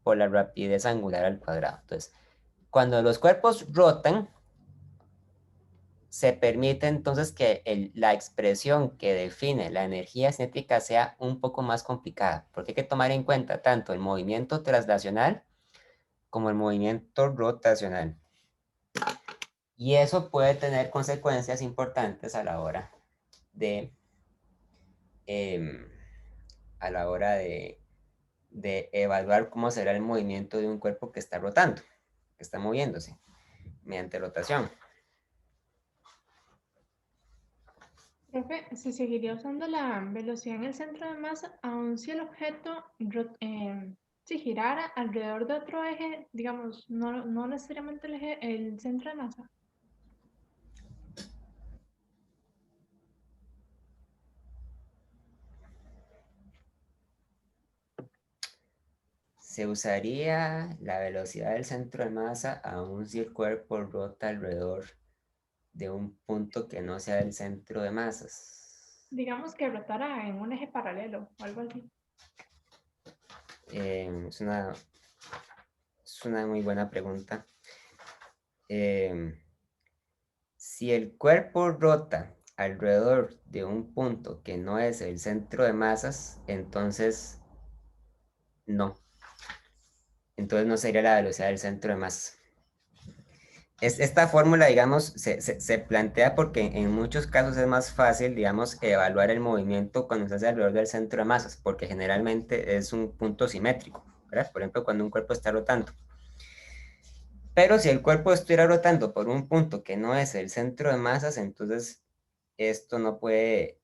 por la rapidez angular al cuadrado. Entonces, cuando los cuerpos rotan, se permite entonces que la expresión que define la energía cinética sea un poco más complicada, porque hay que tomar en cuenta tanto el movimiento traslacional como el movimiento rotacional. Y eso puede tener consecuencias importantes a la hora de, em, de evaluar cómo será el movimiento de un cuerpo que está rotando, que está moviéndose mediante rotación. Profe, ¿se seguiría usando la velocidad en el centro de masa aun si el objeto si girara alrededor de otro eje, digamos, no necesariamente el centro de masa? Se usaría la velocidad del centro de masa aun si el cuerpo rota alrededor de un punto que no sea el centro de masas. Digamos que rotara en un eje paralelo o algo así. Es una muy buena pregunta. Si el cuerpo rota alrededor de un punto que no es el centro de masas, entonces no. Entonces no sería la velocidad del centro de masas. Esta fórmula, digamos, se plantea porque en muchos casos es más fácil, digamos, evaluar el movimiento cuando se hace alrededor del centro de masas, porque generalmente es un punto simétrico, ¿verdad? Por ejemplo, cuando un cuerpo está rotando. Pero si el cuerpo estuviera rotando por un punto que no es el centro de masas, entonces esto no puede,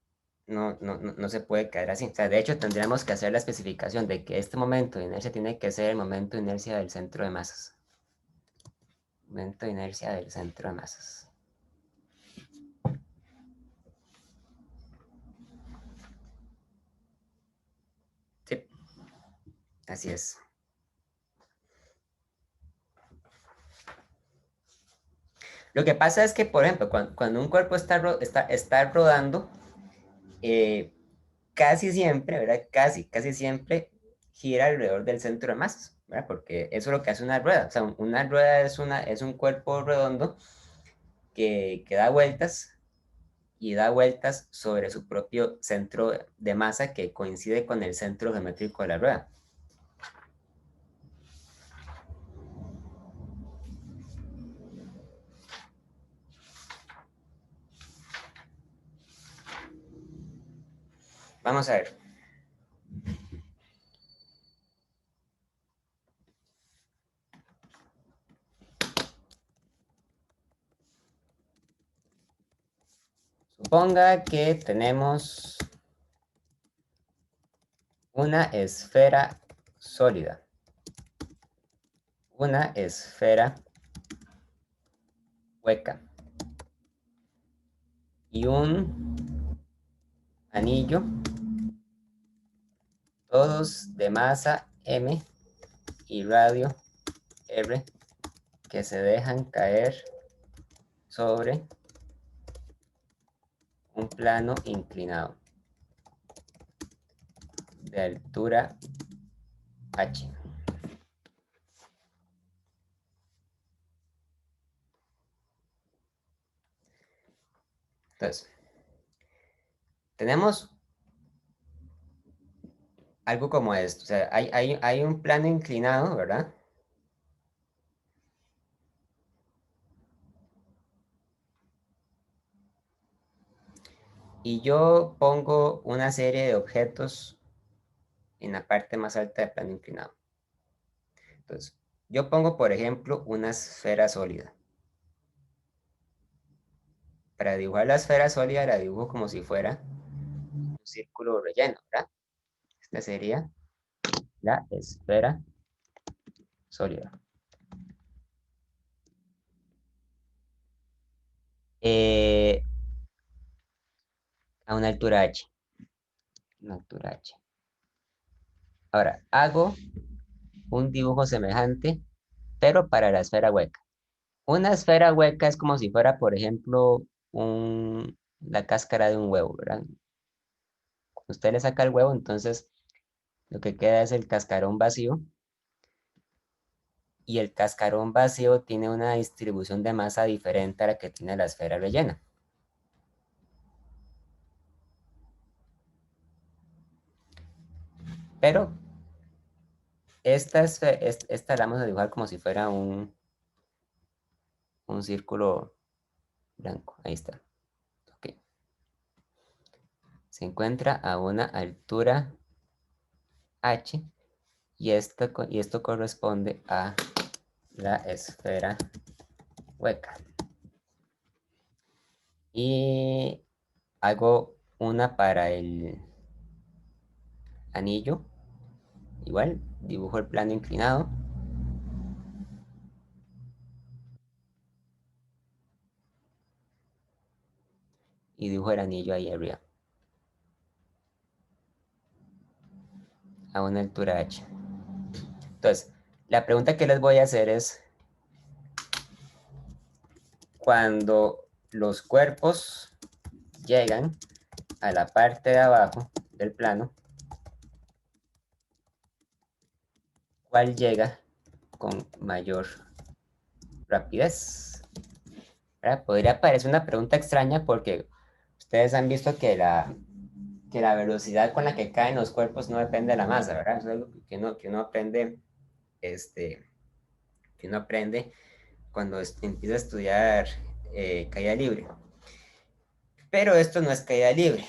no se puede caer así. O sea, de hecho, tendríamos que hacer la especificación de que este momento de inercia tiene que ser el momento de inercia del centro de masas. Momento de inercia del centro de masas. Sí, así es. Lo que pasa es que, por ejemplo, cuando un cuerpo está rodando, casi siempre, ¿verdad? Casi siempre gira alrededor del centro de masas, ¿verdad? Porque eso es lo que hace una rueda. O sea, una rueda es un cuerpo redondo que da vueltas y da vueltas sobre su propio centro de masa que coincide con el centro geométrico de la rueda. Vamos a ver. Suponga que tenemos una esfera sólida, una esfera hueca y un anillo, todos de masa m y radio r, que se dejan caer sobre un plano inclinado de altura h. Entonces, tenemos algo como esto. O sea, hay un plano inclinado, ¿verdad? Y yo pongo una serie de objetos en la parte más alta del plano inclinado. Entonces, yo pongo, por ejemplo, una esfera sólida. Para dibujar la esfera sólida la dibujo como si fuera un círculo relleno, ¿verdad? Esta sería la esfera sólida. A una altura h. Una altura h. Ahora, hago un dibujo semejante, pero para la esfera hueca. Una esfera hueca es como si fuera, por ejemplo, la cáscara de un huevo, ¿verdad? Cuando usted le saca el huevo, entonces lo que queda es el cascarón vacío. Y el cascarón vacío tiene una distribución de masa diferente a la que tiene la esfera rellena. Pero esta la vamos a dibujar como si fuera un círculo blanco. Ahí está. Ok. Se encuentra a una altura h y esto corresponde a la esfera hueca. Y hago una para el anillo. Igual, dibujo el plano inclinado. Y dibujo el anillo ahí arriba. A una altura h. Entonces, la pregunta que les voy a hacer es, cuando los cuerpos llegan a la parte de abajo del plano, ¿cuál llega con mayor rapidez? ¿Verdad? Podría parecer una pregunta extraña porque ustedes han visto que la velocidad con la que caen los cuerpos no depende de la masa, ¿verdad? Eso es algo que uno aprende, que uno aprende cuando empieza a estudiar caída libre. Pero esto no es caída libre,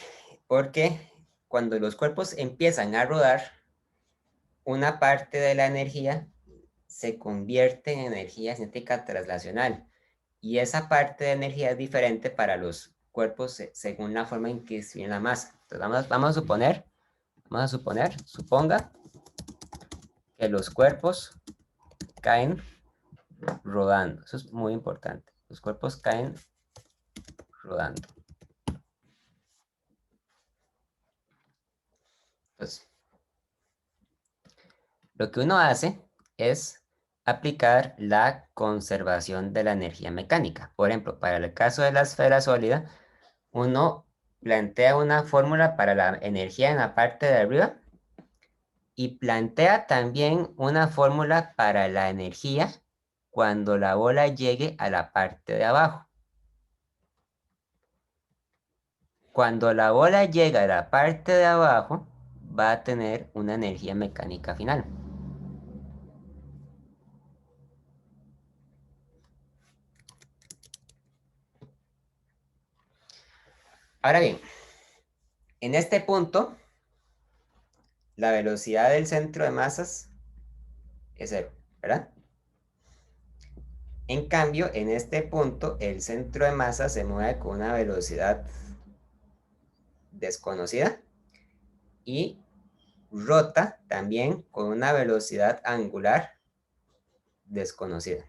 porque cuando los cuerpos empiezan a rodar, una parte de la energía se convierte en energía cinética traslacional. Y esa parte de energía es diferente para los cuerpos según la forma en que distribuyen la masa. Entonces vamos a suponer, suponga que los cuerpos caen rodando. Eso es muy importante. Los cuerpos caen rodando. Entonces, lo que uno hace es aplicar la conservación de la energía mecánica. Por ejemplo, para el caso de la esfera sólida, uno plantea una fórmula para la energía en la parte de arriba y plantea también una fórmula para la energía cuando la bola llegue a la parte de abajo. Cuando la bola llega a la parte de abajo, va a tener una energía mecánica final. Ahora bien, en este punto, la velocidad del centro de masas es 0, ¿verdad? En cambio, en este punto, el centro de masas se mueve con una velocidad desconocida y rota también con una velocidad angular desconocida.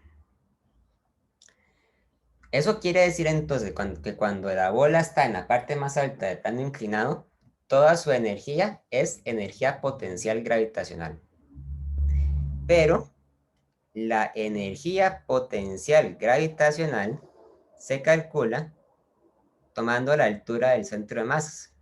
Eso quiere decir entonces que cuando la bola está en la parte más alta del plano inclinado, toda su energía es energía potencial gravitacional. Pero la energía potencial gravitacional se calcula tomando la altura del centro de masas.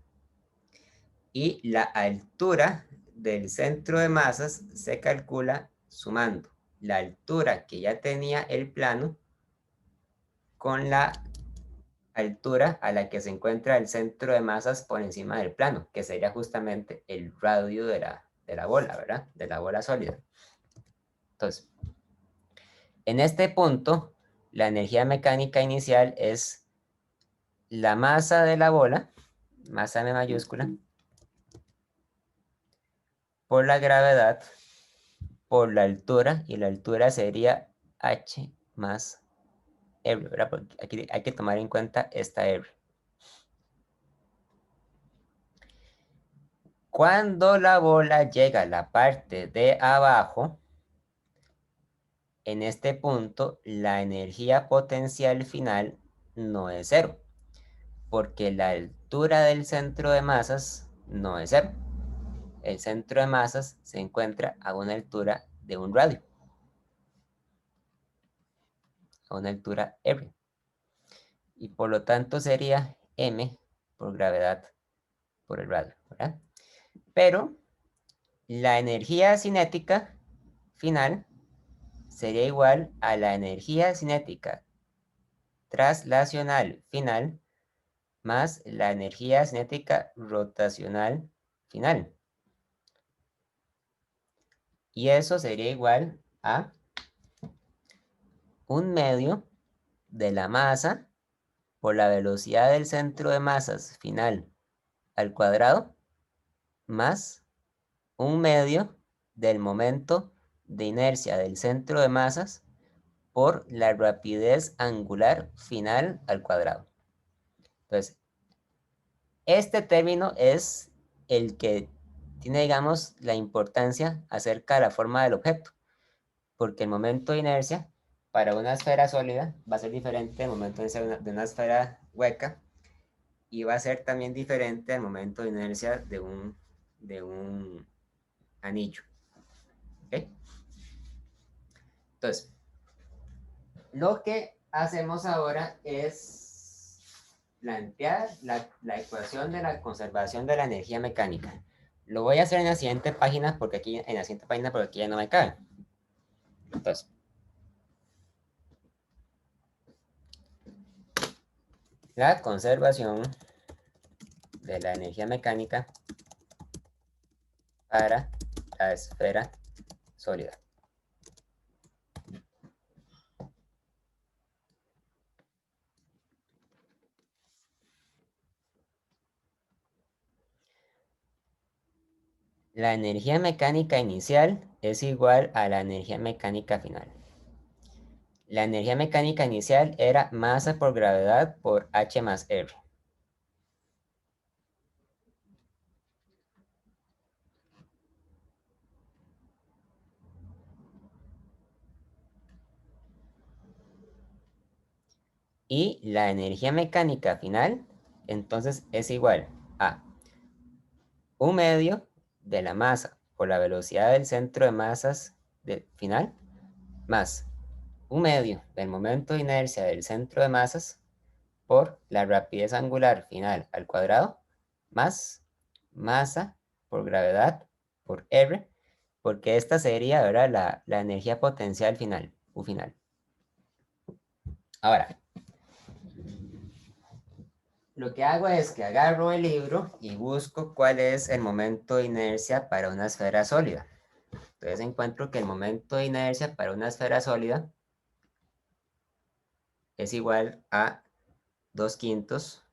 Y la altura del centro de masas se calcula sumando la altura que ya tenía el plano con la altura a la que se encuentra el centro de masas por encima del plano, que sería justamente el radio de la bola, ¿verdad? De la bola sólida. Entonces, en este punto, la energía mecánica inicial es la masa de la bola, masa M mayúscula, por la gravedad, por la altura, y la altura sería h más r, ¿verdad? Porque aquí hay que tomar en cuenta esta r. Cuando la bola llega a la parte de abajo, en este punto, la energía potencial final no es 0, porque la altura del centro de masas no es 0. El centro de masas se encuentra a una altura de un radio, a una altura r. Y por lo tanto sería m por gravedad por el radio, ¿verdad? Pero la energía cinética final sería igual a la energía cinética traslacional final más la energía cinética rotacional final. Y eso sería igual a 1/2 de la masa por la velocidad del centro de masas final al cuadrado más 1/2 del momento de inercia del centro de masas por la rapidez angular final al cuadrado. Entonces, este término es el que tiene, digamos, la importancia acerca de la forma del objeto, porque el momento de inercia para una esfera sólida va a ser diferente del momento de inercia de una esfera hueca, y va a ser también diferente al momento de inercia de un anillo. ¿Okay? Entonces, lo que hacemos ahora es plantear la ecuación de la conservación de la energía mecánica. Lo voy a hacer en la siguiente página porque aquí, ya no me cabe. Entonces, la conservación de la energía mecánica para la esfera sólida. La energía mecánica inicial es igual a la energía mecánica final. La energía mecánica inicial era masa por gravedad por H más R. Y la energía mecánica final, entonces, es igual a 1/2 de la masa por la velocidad del centro de masas final, más 1/2 del momento de inercia del centro de masas por la rapidez angular final al cuadrado, más masa por gravedad por R, porque esta sería, ¿verdad?, la energía potencial final, U final. Ahora, lo que hago es que agarro el libro y busco cuál es el momento de inercia para una esfera sólida. Entonces encuentro que el momento de inercia para una esfera sólida es igual a 2/5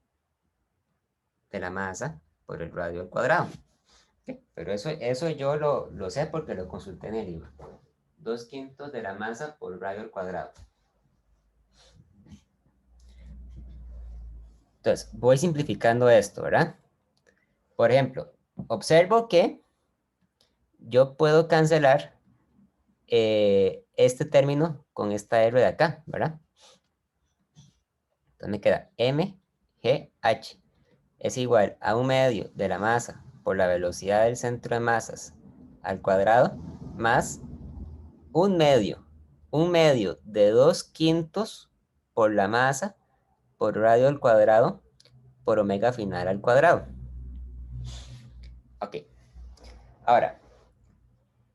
de la masa por el radio al cuadrado. ¿Sí? Pero eso yo lo sé porque lo consulté en el libro. 2/5 de la masa por radio al cuadrado. Entonces, voy simplificando esto, ¿verdad? Por ejemplo, observo que yo puedo cancelar este término con esta R de acá, ¿verdad? Entonces me queda mgh es igual a 1/2 de la masa por la velocidad del centro de masas al cuadrado más 1/2 de 2/5 por la masa por radio al cuadrado por omega final al cuadrado. Ok. Ahora,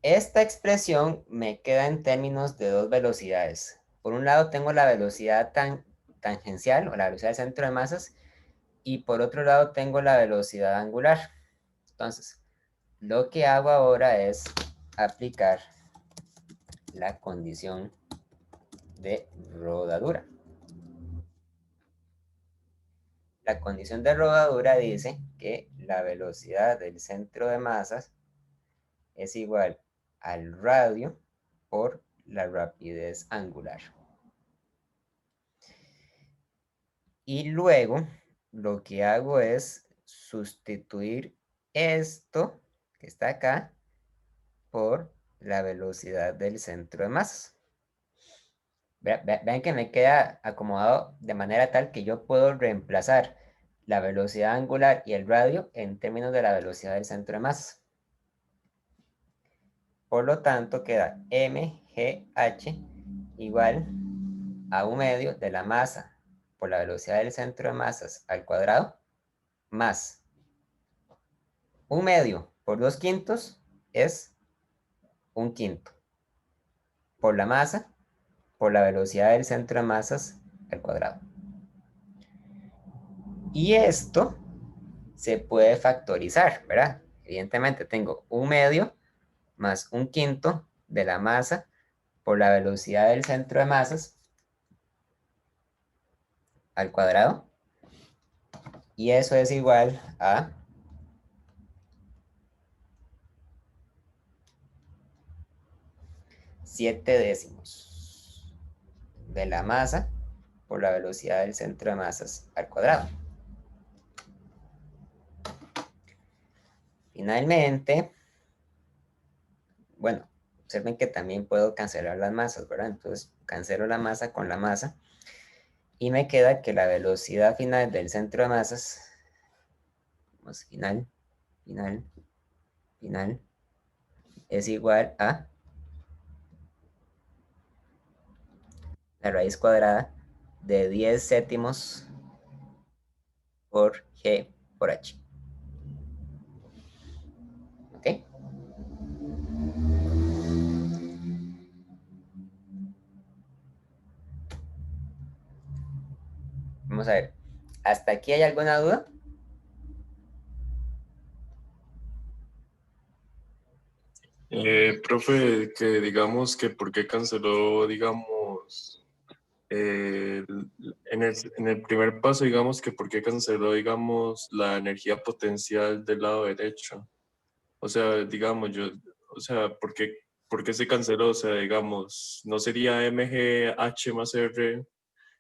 esta expresión me queda en términos de dos velocidades. Por un lado tengo la velocidad tangencial o la velocidad del centro de masas y por otro lado tengo la velocidad angular. Entonces, lo que hago ahora es aplicar la condición de rodadura. La condición de rodadura dice que la velocidad del centro de masas es igual al radio por la rapidez angular. Y luego lo que hago es sustituir esto que está acá por la velocidad del centro de masas. Vean que me queda acomodado de manera tal que yo puedo reemplazar la velocidad angular y el radio en términos de la velocidad del centro de masas. Por lo tanto, queda mgh igual a 1/2 de la masa por la velocidad del centro de masas al cuadrado más 1/2 por 2/5 es 1/5 por la masa por la velocidad del centro de masas al cuadrado. Y esto se puede factorizar, ¿verdad? Evidentemente tengo 1/2 más 1/5 de la masa por la velocidad del centro de masas al cuadrado. Y eso es igual a 7/10 de la masa por la velocidad del centro de masas al cuadrado. Finalmente, bueno, observen que también puedo cancelar las masas, ¿verdad? Entonces, cancelo la masa con la masa y me queda que la velocidad final del centro de masas, final, es igual a la raíz cuadrada de 10 séptimos por G por H. ¿Ok? Vamos a ver. ¿Hasta aquí hay alguna duda? Profe, que digamos que por qué canceló, digamos, en el primer paso, digamos que por qué canceló, digamos, la energía potencial del lado derecho. O sea, digamos, o sea, por qué se canceló? O sea, digamos, ¿no sería mgh más r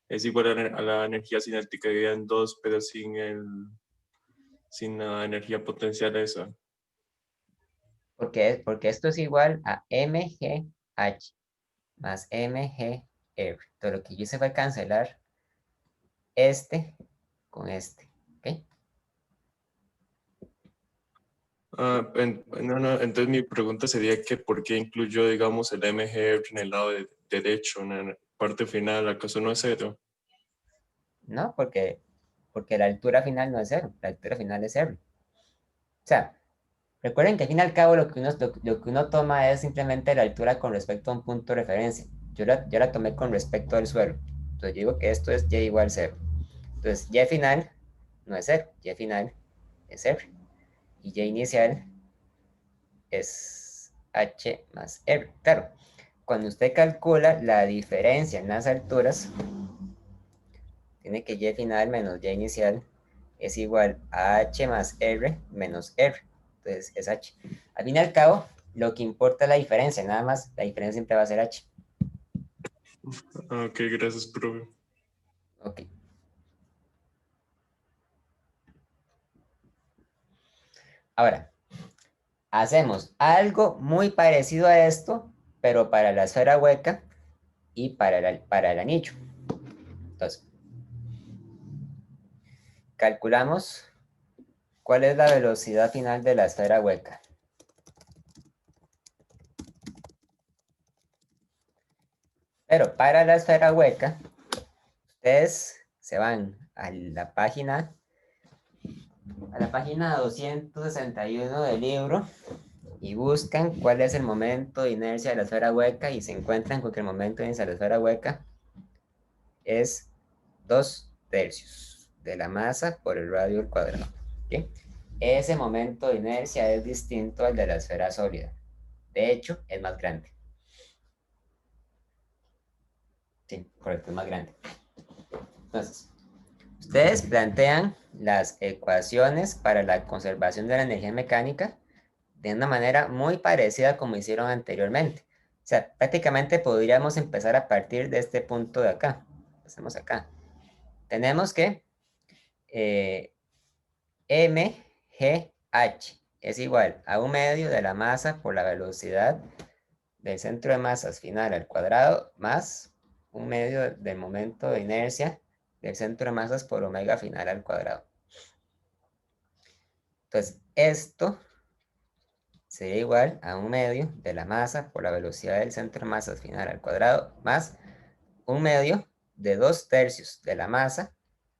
es igual a la energía cinética dividida en 2, pero sin la energía potencial esa? Porque esto es igual a mgh más mgr. Todo lo que yo hice fue cancelar este con este. ¿Ok? No, no, entonces mi pregunta sería que ¿por qué incluyó, digamos, el mgr en el lado derecho, en la parte final? ¿Acaso no es cero? No, porque la altura final no es cero. La altura final es cero. O sea, recuerden que al fin y al cabo lo que uno toma es simplemente la altura con respecto a un punto de referencia. Yo la tomé con respecto al suelo. Entonces yo digo que esto es y igual cero. Entonces y final no es cero. Y final es cero. Y y inicial es h más r. Claro, cuando usted calcula la diferencia en las alturas, tiene que y final menos y inicial es igual a h más r menos r. Entonces es h. Al fin y al cabo, lo que importa es la diferencia, nada más. La diferencia siempre va a ser h. Ok, gracias, profe. Ok. Ahora, hacemos algo muy parecido a esto, pero para la esfera hueca y para el anillo. Entonces, calculamos cuál es la velocidad final de la esfera hueca. Pero para la esfera hueca, ustedes se van a la página 261 del libro y buscan cuál es el momento de inercia de la esfera hueca y se encuentran con que el momento de inercia de la esfera hueca es 2/3 de la masa por el radio al cuadrado. ¿Okay? Ese momento de inercia es distinto al de la esfera sólida. De hecho, es más grande. Sí, correcto, es más grande. Entonces, ustedes plantean las ecuaciones para la conservación de la energía mecánica de una manera muy parecida como hicieron anteriormente. O sea, prácticamente podríamos empezar a partir de este punto de acá. Hacemos acá. Tenemos que mgh es igual a 1/2 de la masa por la velocidad del centro de masas final al cuadrado más 1/2 del momento de inercia del centro de masas por omega final al cuadrado. Entonces, esto sería igual a 1/2 de la masa por la velocidad del centro de masas final al cuadrado más 1/2 de 2/3 de la masa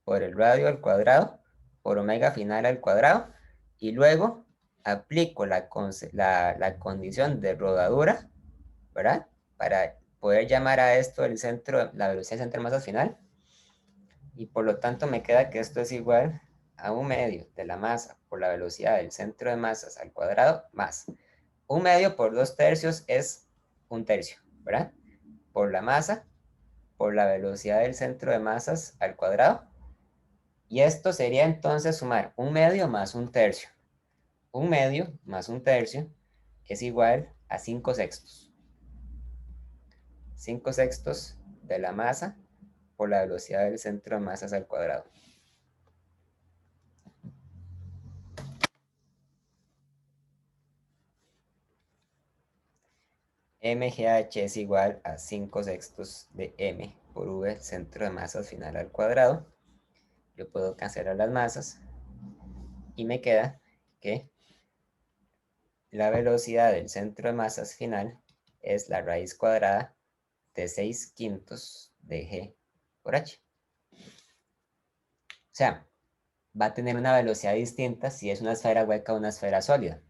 por el radio al cuadrado por omega final al cuadrado y luego aplico la condición de rodadura, ¿verdad? Para poder llamar a esto el centro, la velocidad del centro de masas final y por lo tanto me queda que esto es igual a 1/2 de la masa por la velocidad del centro de masas al cuadrado más 1/2 por 2/3 es 1/3, ¿verdad? Por la masa, por la velocidad del centro de masas al cuadrado. Y esto sería entonces sumar 1/2 más 1/3. 1/2 más 1/3 es igual a 5/6. 5/6 de la masa por la velocidad del centro de masas al cuadrado. mgh es igual a 5/6 de m por v, centro de masas final al cuadrado. Yo puedo cancelar las masas y me queda que la velocidad del centro de masas final es la raíz cuadrada de 6/5 de G por H. O sea, va a tener una velocidad distinta si es una esfera hueca o una esfera sólida.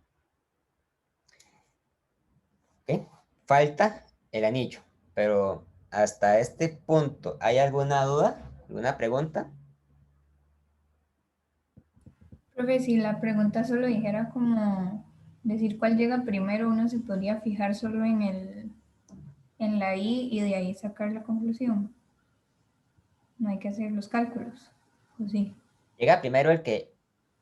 ¿Ok? Falta el anillo, pero hasta este punto, ¿hay alguna duda? ¿Alguna pregunta? Profe, si la pregunta solo dijera como decir cuál llega primero, uno se podría fijar solo en la I y de ahí sacar la conclusión. No hay que hacer los cálculos. ¿O sí? Llega primero el que,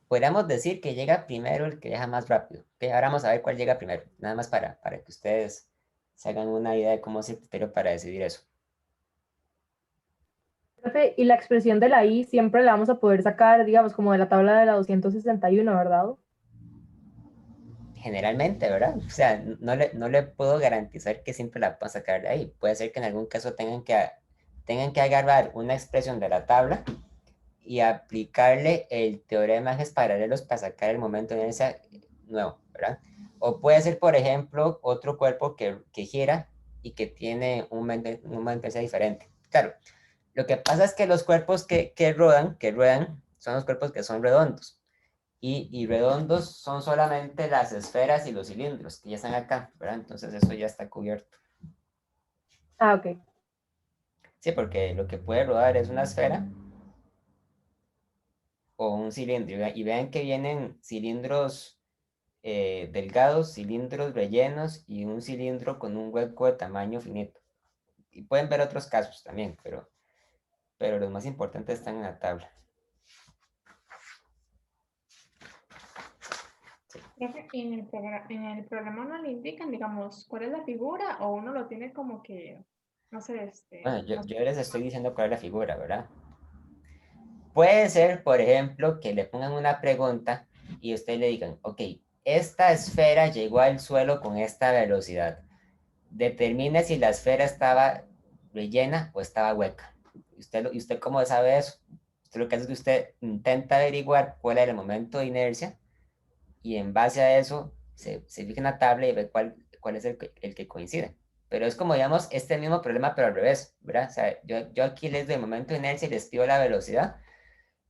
podríamos decir que llega primero el que viaja más rápido. ¿Ok? Ahora vamos a ver cuál llega primero, nada más para que ustedes se hagan una idea de cómo es el criterio para decidir eso. Profe, y la expresión de la I siempre la vamos a poder sacar, digamos, como de la tabla de la 261, ¿verdad? Generalmente, ¿verdad? O sea, no le puedo garantizar que siempre la puedan sacar de ahí. Puede ser que en algún caso tengan que agarrar una expresión de la tabla y aplicarle el teorema de ejes paralelos para sacar el momento de inercia nuevo, ¿verdad? O puede ser, por ejemplo, otro cuerpo que gira y que tiene un momento de inercia diferente. Claro, lo que pasa es que los cuerpos que ruedan, son los cuerpos que son redondos. Y redondos son solamente las esferas y los cilindros que ya están acá, ¿verdad? Entonces eso ya está cubierto. Ah, ok. Sí, porque lo que puede rodar es una esfera o un cilindro. Y vean que vienen cilindros delgados, cilindros rellenos y un cilindro con un hueco de tamaño finito. Y pueden ver otros casos también, pero los más importantes están en la tabla. Profe, y en el programa no le indican, digamos, cuál es la figura o uno lo tiene como que, no sé, Bueno, yo les estoy diciendo cuál es la figura, ¿verdad? Puede ser, por ejemplo, que le pongan una pregunta y ustedes le digan, ok, esta esfera llegó al suelo con esta velocidad. Determine si la esfera estaba rellena o estaba hueca. ¿Y usted cómo sabe eso? Usted lo que hace es que usted intenta averiguar cuál era el momento de inercia y en base a eso se fija en la tabla y ve cuál es el que coincide. Pero es como, digamos, este mismo problema, pero al revés, ¿verdad? O sea, yo aquí les doy el momento de inercia y les pido la velocidad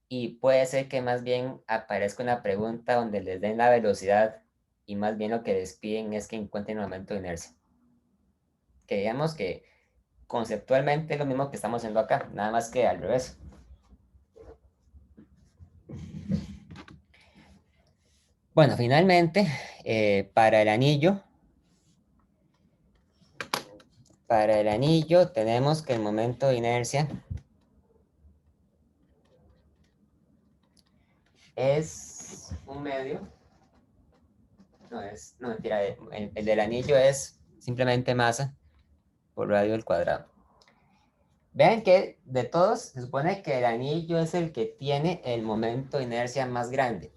y puede ser que más bien aparezca una pregunta donde les den la velocidad y más bien lo que les piden es que encuentren el momento de inercia. Que digamos que conceptualmente es lo mismo que estamos haciendo acá, nada más que al revés. Bueno, finalmente, para el anillo tenemos que el momento de inercia es un medio. No, mentira, el del anillo es simplemente masa por radio al cuadrado. Vean que de todos se supone que el anillo es el que tiene el momento de inercia más grande.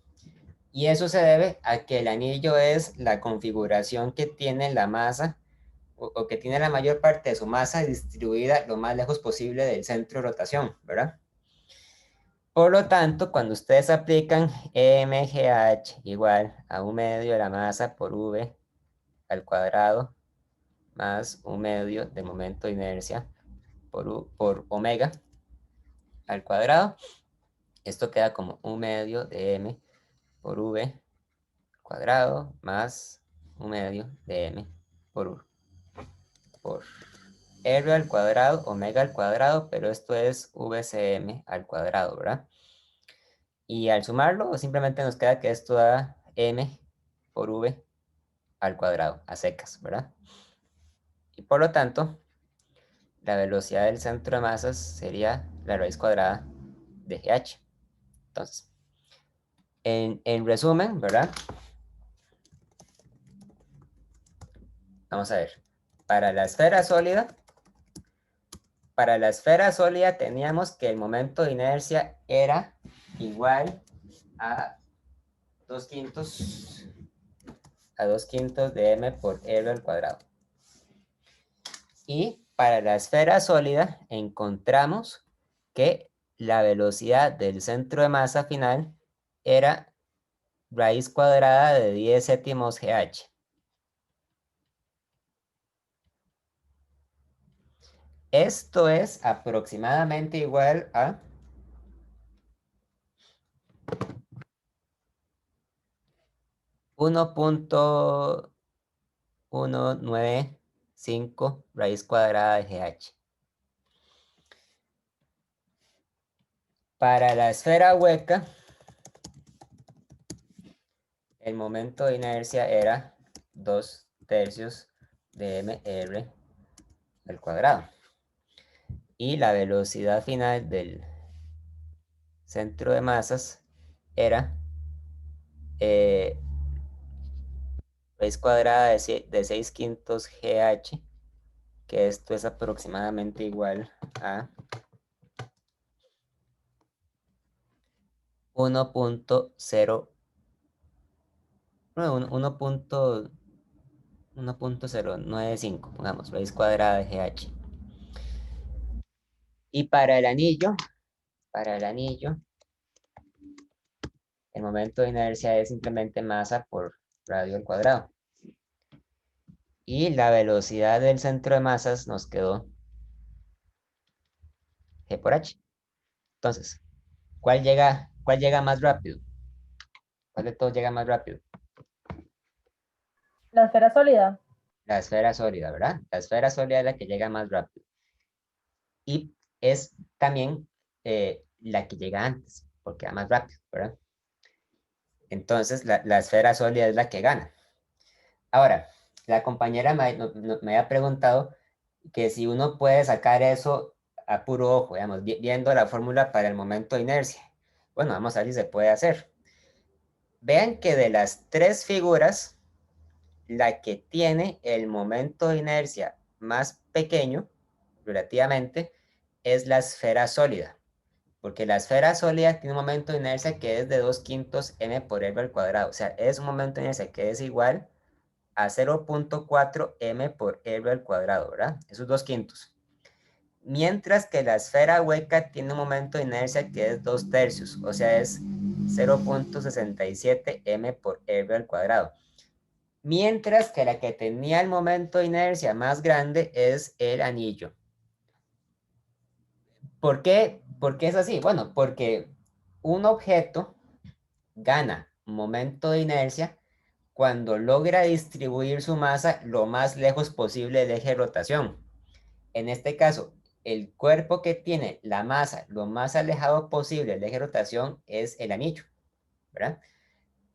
Y eso se debe a que el anillo es la configuración que tiene la masa o que tiene la mayor parte de su masa distribuida lo más lejos posible del centro de rotación, ¿verdad? Por lo tanto, cuando ustedes aplican mgh igual a 1/2 de la masa por v al cuadrado más 1/2 del momento de inercia por omega al cuadrado, esto queda como 1/2 de m por v cuadrado más 1/2 de m por r al cuadrado, omega al cuadrado, pero esto es vcm al cuadrado, ¿verdad? Y al sumarlo, simplemente nos queda que esto da m por v al cuadrado, a secas, ¿verdad? Y por lo tanto, la velocidad del centro de masas sería la raíz cuadrada de GH. Entonces, en resumen, ¿verdad? Vamos a ver. Para la esfera sólida teníamos que el momento de inercia era igual a 2/5 de m por r al cuadrado. Y para la esfera sólida encontramos que la velocidad del centro de masa final era raíz cuadrada de 10 séptimos GH. Esto es aproximadamente igual a 1.195 raíz cuadrada de GH. Para la esfera hueca, el momento de inercia era 2/3 de mr al cuadrado. Y la velocidad final del centro de masas era raíz cuadrada de 6/5 GH, que esto es aproximadamente igual a 1.095, pongamos, raíz cuadrada de GH. Y para el anillo, el momento de inercia es simplemente masa por radio al cuadrado. Y la velocidad del centro de masas nos quedó G por H. Entonces, ¿cuál llega más rápido? ¿Cuál de todos llega más rápido? La esfera sólida. La esfera sólida, ¿verdad? La esfera sólida es la que llega más rápido. Y es también la que llega antes, porque va más rápido, ¿verdad? Entonces, la esfera sólida es la que gana. Ahora, la compañera me había preguntado que si uno puede sacar eso a puro ojo, digamos, viendo la fórmula para el momento de inercia. Bueno, vamos a ver si se puede hacer. Vean que de las tres figuras, la que tiene el momento de inercia más pequeño, relativamente, es la esfera sólida. Porque la esfera sólida tiene un momento de inercia que es de 2/5 m por r al cuadrado. O sea, es un momento de inercia que es igual a 0.4 m por r al cuadrado, ¿verdad? Esos 2/5. Mientras que la esfera hueca tiene un momento de inercia que es 2/3, o sea, es 0.67 m por r al cuadrado. Mientras que la que tenía el momento de inercia más grande es el anillo. ¿Por qué? ¿Por qué es así? Bueno, porque un objeto gana momento de inercia cuando logra distribuir su masa lo más lejos posible del eje de rotación. En este caso, el cuerpo que tiene la masa lo más alejado posible del eje de rotación es el anillo, ¿verdad?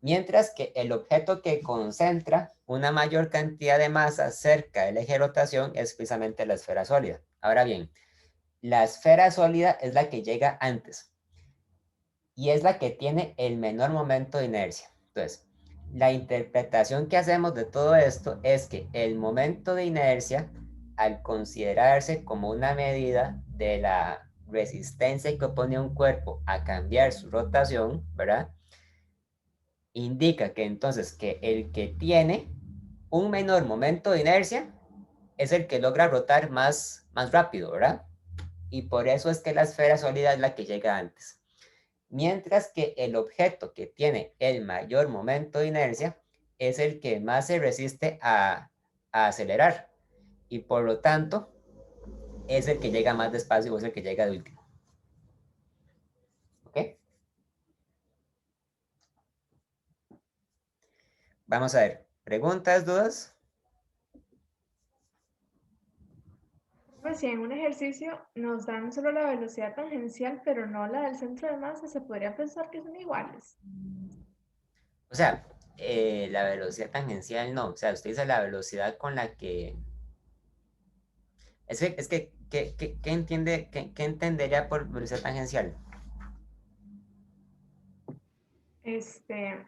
Mientras que el objeto que concentra una mayor cantidad de masa cerca del eje de rotación es precisamente la esfera sólida. Ahora bien, la esfera sólida es la que llega antes y es la que tiene el menor momento de inercia. Entonces, la interpretación que hacemos de todo esto es que el momento de inercia, al considerarse como una medida de la resistencia que opone un cuerpo a cambiar su rotación, ¿verdad? Indica que entonces que el que tiene un menor momento de inercia es el que logra rotar más rápido, ¿verdad? Y por eso es que la esfera sólida es la que llega antes. Mientras que el objeto que tiene el mayor momento de inercia es el que más se resiste a acelerar. Y por lo tanto, es el que llega más despacio o es el que llega de último. ¿Ok? Vamos a ver. ¿Preguntas, dudas? Pues si en un ejercicio nos dan solo la velocidad tangencial, pero no la del centro de masa, se podría pensar que son iguales. O sea, la velocidad tangencial no. O sea, usted dice la velocidad con la que... ¿qué entendería por velocidad tangencial?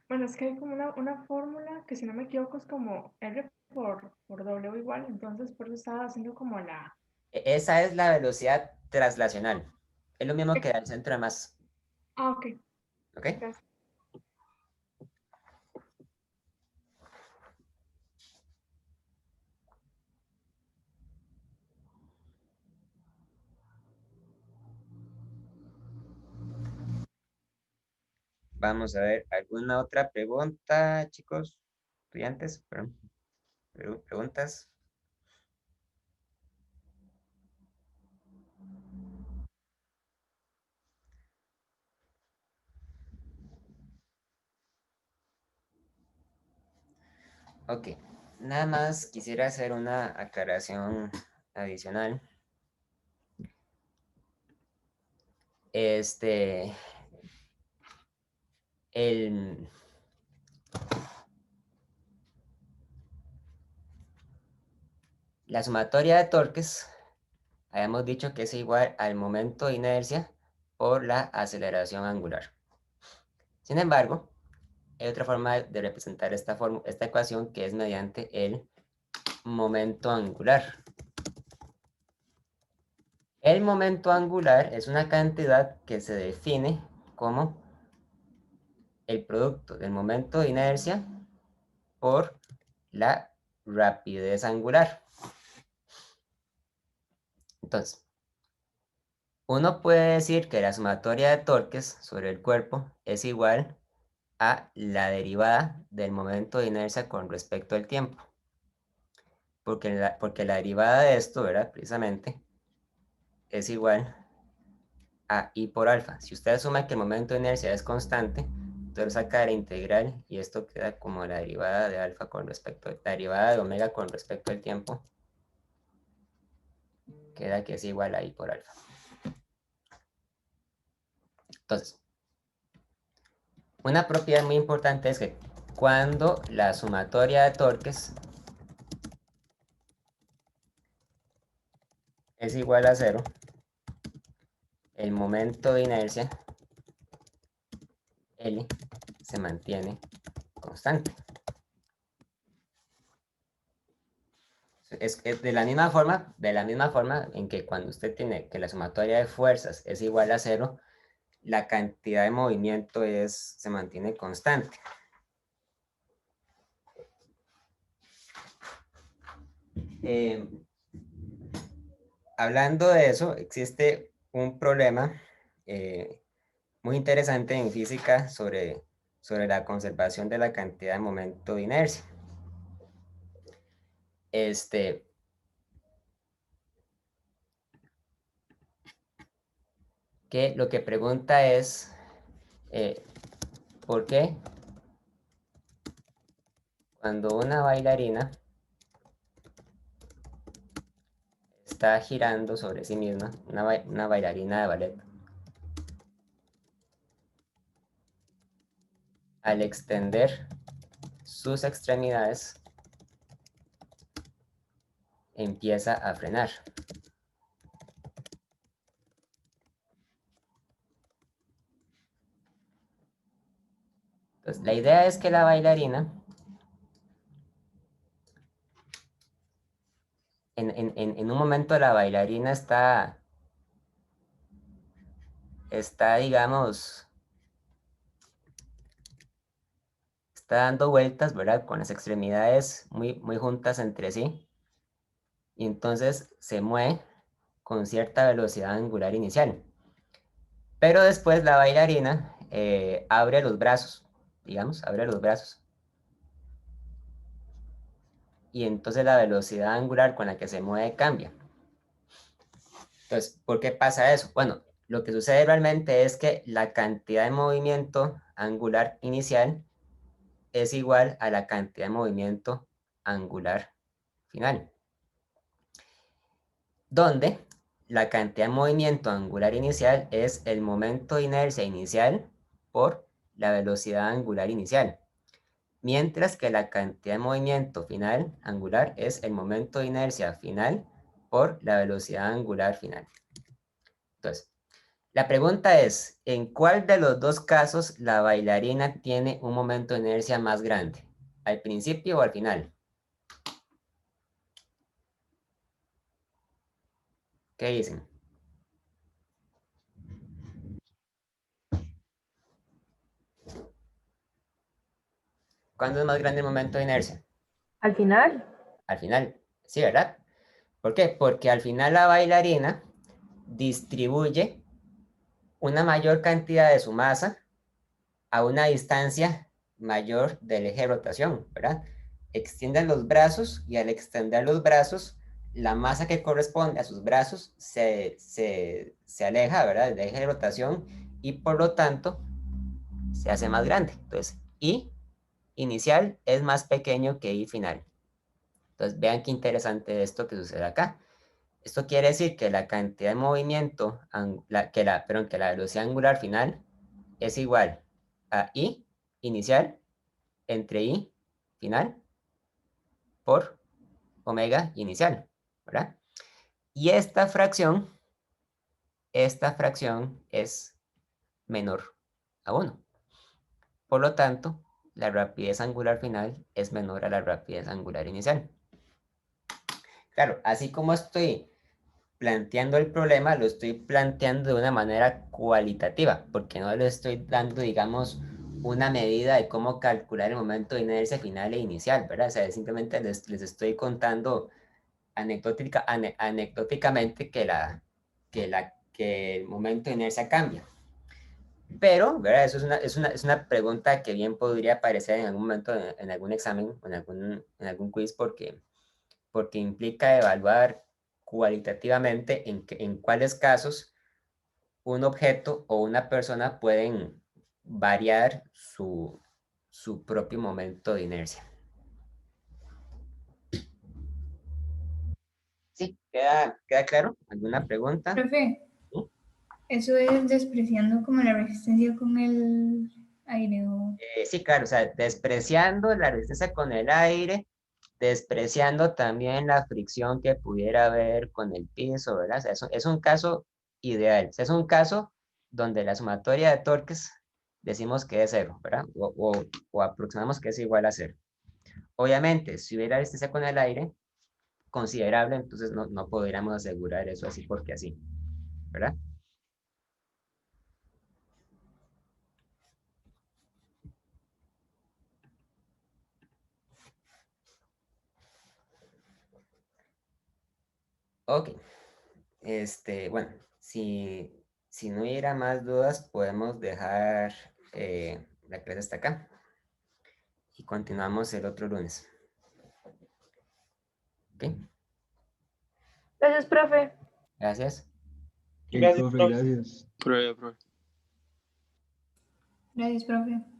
Bueno, es que hay como una fórmula que si no me equivoco es como R por W igual, entonces por eso estaba haciendo como la... Esa es la velocidad traslacional. Es lo mismo que el centro de masa. Ah, ok, ¿Ok? gracias. Vamos a ver, ¿alguna otra pregunta, chicos? Estudiantes, perdón. Preguntas. Ok, nada más quisiera hacer una aclaración adicional. El, la sumatoria de torques, habíamos dicho que es igual al momento de inercia por la aceleración angular. Sin embargo, hay otra forma de representar esta ecuación, que es mediante el momento angular. El momento angular es una cantidad que se define como el producto del momento de inercia por la rapidez angular. Entonces, uno puede decir que la sumatoria de torques sobre el cuerpo es igual a la derivada del momento de inercia con respecto al tiempo. Porque la derivada de esto, ¿verdad? Precisamente, es igual a I por alfa. Si usted asume que el momento de inercia es constante, entonces saca la integral y esto queda como la derivada de alfa con respecto, la derivada de omega con respecto al tiempo, queda que es igual a I por alfa. Entonces, una propiedad muy importante es que cuando la sumatoria de torques es igual a 0, el momento de inercia, L, se mantiene constante. Es de la misma forma en que cuando usted tiene que la sumatoria de fuerzas es igual a 0, la cantidad de movimiento se mantiene constante. Hablando de eso, existe un problema muy interesante en física sobre la conservación de la cantidad de momento de inercia. Que lo que pregunta es ¿por qué cuando una bailarina está girando sobre sí misma, una bailarina de ballet, al extender sus extremidades, empieza a frenar? Entonces, la idea es que la bailarina, en un momento la bailarina está, digamos, está dando vueltas, ¿verdad? Con las extremidades muy, muy juntas entre sí. Y entonces se mueve con cierta velocidad angular inicial. Pero después la bailarina abre los brazos, digamos, abre los brazos. Y entonces la velocidad angular con la que se mueve cambia. Entonces, ¿por qué pasa eso? Bueno, lo que sucede realmente es que la cantidad de movimiento angular inicial es igual a la cantidad de movimiento angular final, donde la cantidad de movimiento angular inicial es el momento de inercia inicial por la velocidad angular inicial, mientras que la cantidad de movimiento final angular es el momento de inercia final por la velocidad angular final. Entonces, la pregunta es, ¿en cuál de los dos casos la bailarina tiene un momento de inercia más grande? ¿Al principio o al final? ¿Qué dicen? ¿Cuándo es más grande el momento de inercia? Al final, Al final, sí, ¿verdad? ¿Por qué? Porque al final la bailarina distribuye una mayor cantidad de su masa a una distancia mayor del eje de rotación, ¿verdad? Extienden los brazos y al extender los brazos, la masa que corresponde a sus brazos se aleja, ¿verdad? Del eje de rotación y por lo tanto se hace más grande. Entonces, I inicial es más pequeño que I final. Entonces, vean qué interesante esto que sucede acá. Esto quiere decir que la cantidad de movimiento, que la velocidad angular final es igual a I inicial entre I final por omega inicial, ¿verdad? Y esta fracción es menor a 1. Por lo tanto, la rapidez angular final es menor a la rapidez angular inicial. Claro, así como estoy planteando el problema, lo estoy planteando de una manera cualitativa, porque no le estoy dando, digamos, una medida de cómo calcular el momento de inercia final e inicial, ¿verdad? O sea, simplemente les estoy contando anecdóticamente que el momento de inercia cambia. Pero, ¿verdad? Eso es una pregunta que bien podría aparecer en algún momento en algún examen o en algún quiz porque implica evaluar cualitativamente en cuáles casos un objeto o una persona pueden variar su propio momento de inercia. ¿Sí? ¿Queda claro? ¿Alguna pregunta? Profe, ¿Sí? eso es despreciando como la resistencia con el aire o... Sí, claro, o sea, despreciando la resistencia con el aire, despreciando también la fricción que pudiera haber con el piso, ¿verdad? O sea, es un caso ideal, o sea, es un caso donde la sumatoria de torques decimos que es 0, ¿verdad? O aproximamos que es igual a 0. Obviamente, si hubiera resistencia con el aire considerable, entonces no podríamos asegurar eso así porque así, ¿verdad? Ok. Bueno, si no hubiera más dudas, podemos dejar la clase hasta acá y continuamos el otro lunes. ¿Ok? Gracias, profe. Gracias. Gracias, profe, gracias. Profe. Gracias, profe.